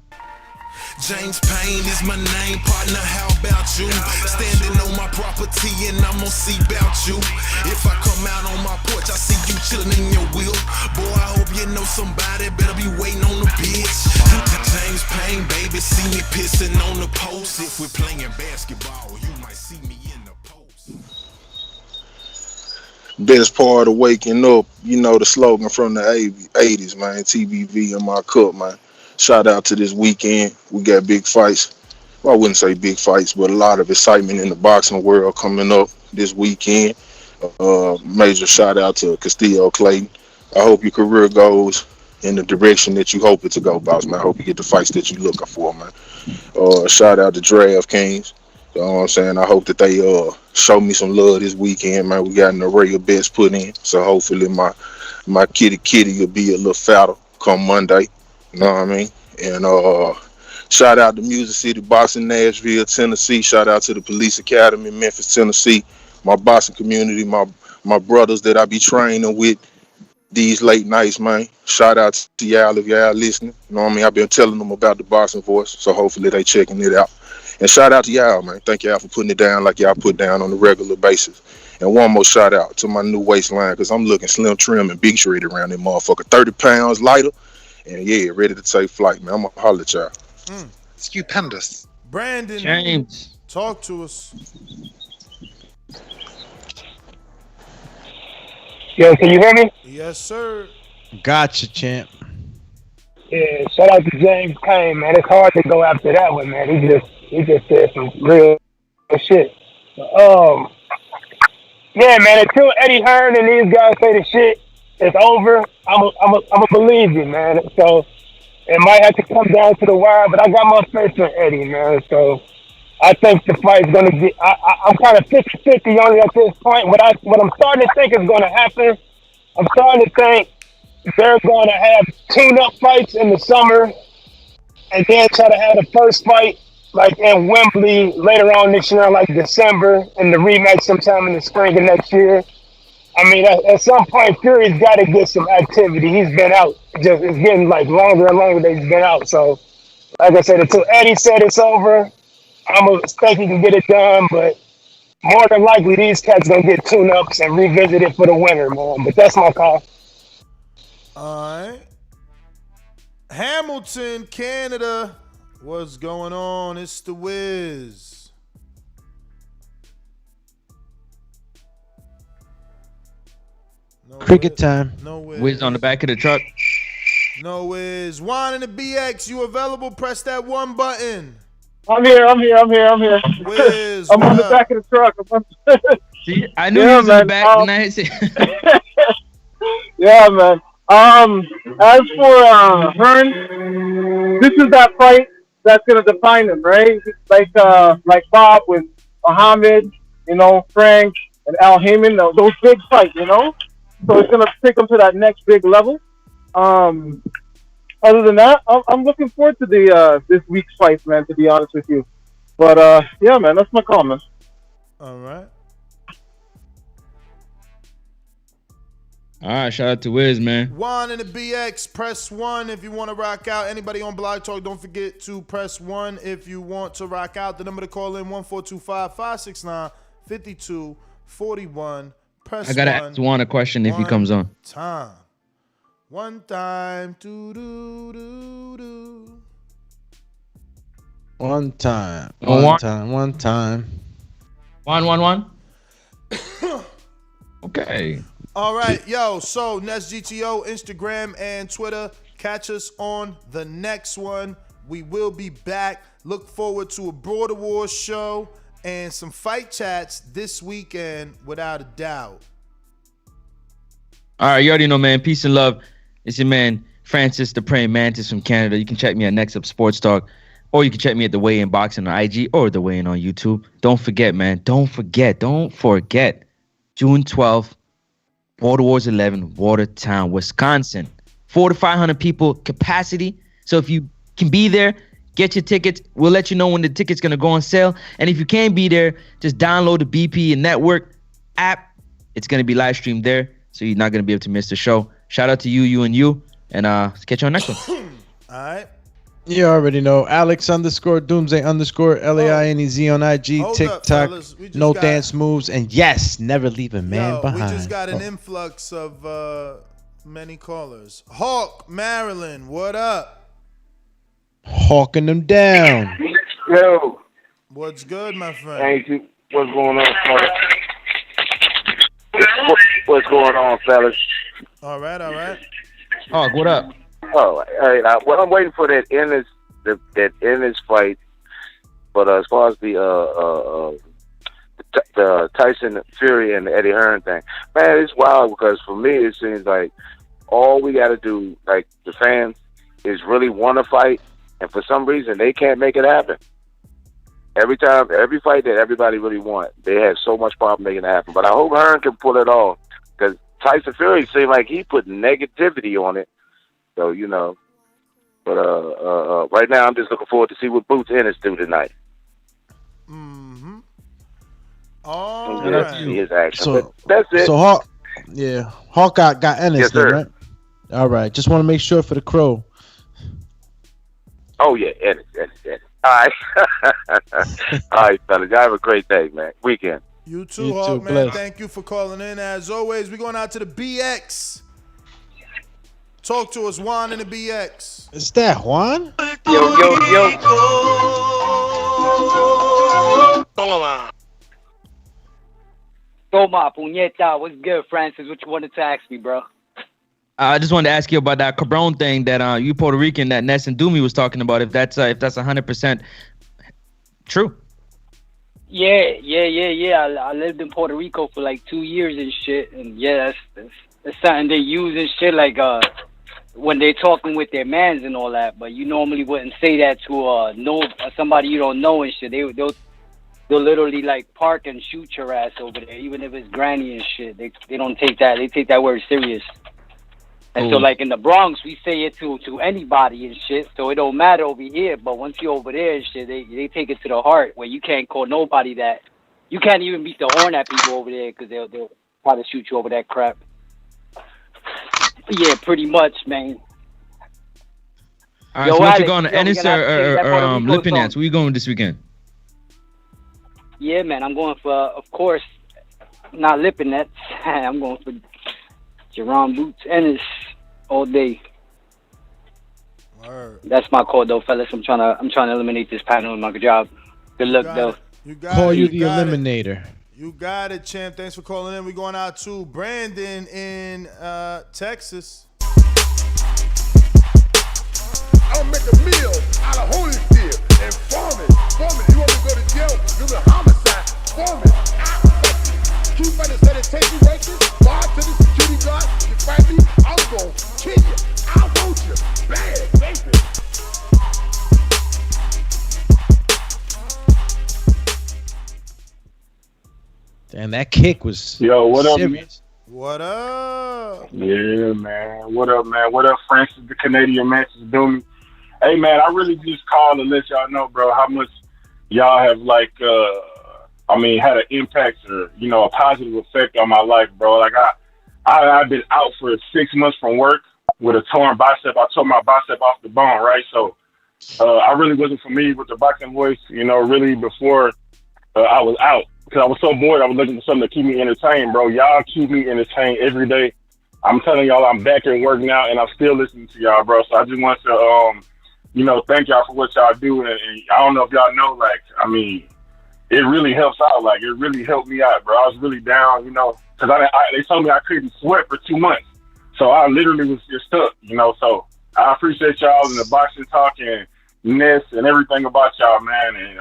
James Payne is my name, partner, how about you? Standing on my property and I'm gonna see about you. If I come out on my porch, I see you chilling in your wheel. Boy, I hope you know somebody better be waiting on the bitch. James Payne, baby, see me pissing on the post. If we're playing basketball, you might see me in the post. best part of waking up, you know, the slogan from the 80s, man. TBV in my cup, man. Shout out to this weekend. We got big fights. Well, I wouldn't say big fights, but a lot of excitement in the boxing world coming up this weekend. Major shout out to Castillo Clayton. I hope your career goes in the direction that you hope it to go, boss, man. I hope you get the fights that you're looking for, man. Shout out to DraftKings. You know what I'm saying? I hope that they show me some love this weekend, man. We got an array of bets put in, so hopefully my kitty will be a little fatter come Monday. You know what I mean? And shout out to Music City Boxing, Nashville, Tennessee. Shout out to the Police Academy, Memphis, Tennessee. My boxing community, my brothers that I be training with these late nights, man. Shout out to y'all if y'all listening. You know what I mean? I've been telling them about the boxing voice, so hopefully they checking it out. And shout out to y'all, man. Thank y'all for putting it down like y'all put down on a regular basis. And one more shout out to my new waistline, because I'm looking slim, trim, and big shredded around that motherfucker. 30 pounds lighter, and yeah, ready to take flight, man. I'm going to holler at y'all. Stupendous. Brandon, James, talk to us. Yo, can you hear me? Yes, sir. Gotcha, champ. Yeah, shout out to James Payne, man. It's hard to go after that one, man. He just said some real shit. Yeah, man. Until Eddie Hearn and these guys say the shit is over, I'm a believe you, man. So it might have to come down to the wire, but I got my faith in Eddie, man. So I think the fight's gonna get. I'm kind of 50-50 on it at this point. What I'm starting to think is gonna happen. I'm starting to think they're going to have tune-up fights in the summer, and then try to have the first fight like in Wembley later on this year, like December, and the rematch sometime in the spring of next year. I mean, at some point, Fury's got to get some activity. He's been out. It's getting like longer and longer that he's been out. So, like I said, until Eddie said it's over, I'm going to think he can get it done, but more than likely, these cats going to get tune-ups and revisit it for the winter, man. But that's my call. All right. Hamilton, Canada. What's going on? It's the Wiz. No Cricket time. No Wiz. Wiz on the back of the truck. No Wiz. Juan and the BX, you available? Press that one button. I'm here. Wiz, I'm on the back of the truck. See, I knew he was in the back. Nice. Yeah, man. As for Hearn, this is that fight that's gonna define him, right? Like Bob with Muhammad, Frank and Al Heyman, those big fights, So it's gonna take him to that next big level. Other than that, I'm looking forward to this week's fight, man. To be honest with you, but yeah, man, that's my call, man. All right. All right, shout out to Wiz, man. Juan and the BX, press 1 if you want to rock out. Anybody on Blog Talk, don't forget to press 1 if you want to rock out. The number to call in, 1-425-569-5241. Press I got to 1. ask Juan a question if he comes on. Time. One time. Do-do-do-do. One time. One. Okay. All right, yo, so Nest GTO, Instagram and Twitter. Catch us on the next one. We will be back. Look forward to a Broad Awards show and some fight chats this weekend, without a doubt. All right, you already know, man. Peace and love. It's your man, Francis the Praying Mantis from Canada. You can check me at Next Up Sports Talk, or you can check me at The Weigh In Boxing on IG or The Weigh In on YouTube. Don't forget, man. Don't forget. June 12th. Border Wars 11, Watertown, Wisconsin. 400 to 500 people capacity. So if you can be there, get your tickets. We'll let you know when the ticket's going to go on sale. And if you can't be there, just download the BP and Network app. It's going to be live streamed there, so you're not going to be able to miss the show. Shout out to you, and catch you on next one. All right. You already know. Alex_Doomsday_LAINEZ on IG, TikTok. No dance moves. And yes, never leave a man behind. We just got an influx of many callers. Hawk, Maryland, what up? Hawking them down. Yo. What's good, my friend? What's going on, What's going on, fellas? All right. Oh, what up? Oh, hey, well, I'm waiting for that Ennis fight. But as far as the Tyson Fury and the Eddie Hearn thing, man, it's wild because for me it seems like all we got to do, like the fans, is really want to fight, and for some reason they can't make it happen. Every fight that everybody really wants, they have so much problem making it happen. But I hope Hearn can pull it off because Tyson Fury seemed like he put negativity on it. So but right now I'm just looking forward to see what Boots Ennis do tonight. Mm-hmm. See his action. But that's it. So Hawk got Ennis, yes, sir. Right? All right. Just want to make sure for the Crow. Oh yeah, Ennis. All right, all right, fellas. Y'all have a great day, man. Weekend. You too, Hawk, man. Bless. Thank you for calling in. As always, we're going out to the BX. Talk to us, Juan in the BX. Is that Juan? Yo. Toma, puñeta. What's good, Francis? What you wanted to ask me, bro? I just wanted to ask you about that Cabron thing that you Puerto Rican that Ness and Doomy was talking about. If that's 100% true. Yeah. I lived in Puerto Rico for like 2 years and shit, and yeah, that's something they use and shit, like when they're talking with their mans and all that. But you normally wouldn't say that to somebody you don't know and shit. They'll literally like park and shoot your ass over there, even if it's granny and shit. They don't take that. They take that word serious. And so, like in the Bronx, we say it to anybody and shit, so it don't matter over here. But once you're over there and shit, they take it to the heart, where you can't call nobody that. You can't even beat the horn at people over there because they'll try to shoot you over that crap. Yeah, pretty much, man. All right, so what you going to Ennis or Lipinance? Where you going this weekend? Yeah, man, I'm going for, of course, not Lipinance. I'm going for Jaron Boots Ennis all day. Word. That's my call though, fellas. I'm trying to eliminate this panel in my job. Good luck though. Call you the eliminator. You got it, champ. Thanks for calling in. We're going out to Brandon in Texas. I'll make a meal out of Holyfield and farm it. You want me to go to jail? Do the homicide. Farm it. Keep fighting instead of taking races. Bar to the security guard. You fight me, I'm going to kill you. I want you. Bad, baby. Damn, that kick was what serious. What up? Yeah, man. What up, man? What up, Francis, the Canadian Manchester Doomy? Hey, man, I really just called to let y'all know, bro, how much y'all have, had an impact or, a positive effect on my life, bro. Like, I've been out for 6 months from work with a torn bicep. I tore my bicep off the bone, right? So I really wasn't familiar with the boxing voice, really before I was out. Because I was so bored, I was looking for something to keep me entertained, bro. Y'all keep me entertained every day. I'm telling y'all, I'm back at work now, and I'm still listening to y'all, bro. So I just want to, thank y'all for what y'all do. And I don't know if y'all know, it really helps out. Like, it really helped me out, bro. I was really down, because they told me I couldn't sweat for 2 months. So I literally was just stuck, So I appreciate y'all and the boxing talk and Ness and everything about y'all, man. And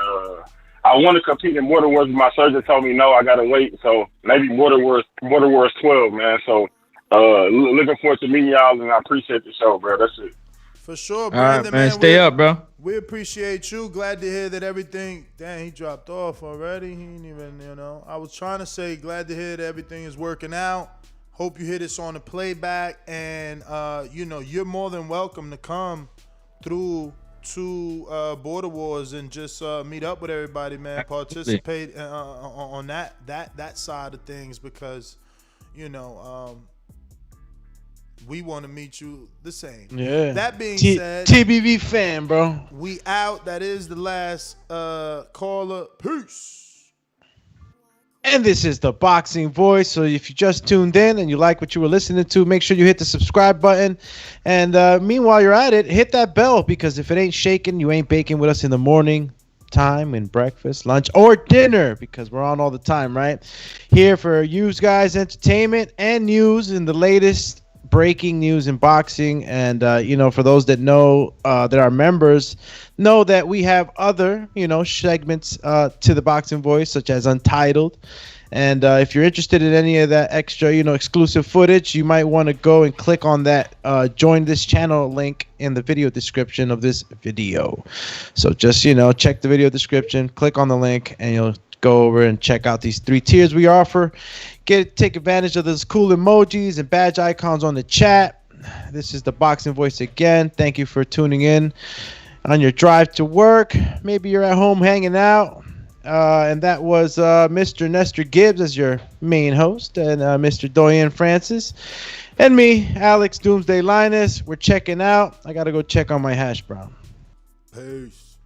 I want to compete in Mortar Wars, but my surgeon told me no, I got to wait. So maybe Mortar Wars 12, man. So looking forward to meeting y'all, and I appreciate the show, bro. That's it. For sure, Brandon, all right, man. Stay up, bro. We appreciate you. Glad to hear that everything. Damn, he dropped off already. He didn't even, I was trying to say, glad to hear that everything is working out. Hope you hear this on the playback, and you're more than welcome to come through to Border Wars and just meet up with everybody, man. Participate on that side of things, because we want to meet you the same. Yeah. That being said, TBV fan, bro. We out. That is the last caller. Peace. And this is the Boxing Voice. So if you just tuned in and you like what you were listening to, make sure you hit the subscribe button. And meanwhile you're at it, hit that bell, because if it ain't shaking, you ain't baking with us in the morning. time in breakfast, lunch, or dinner, because we're on all the time, right? Here for you guys, entertainment and news in the latest breaking news in boxing. And for those that know that are members know that we have other segments to the Boxing Voice, such as Untitled. And if you're interested in any of that extra exclusive footage, you might want to go and click on that join this channel link in the video description of this video. So just check the video description, click on the link, and you'll go over and check out these 3 tiers we offer. Take advantage of those cool emojis and badge icons on the chat. This is the Boxing Voice again. Thank you for tuning in on your drive to work. Maybe you're at home hanging out. And that was Mr. Nestor Gibbs as your main host, and Mr. Doyen Francis, and me, Alex Doomsday Linus. We're checking out. I got to go check on my hash brown. Peace.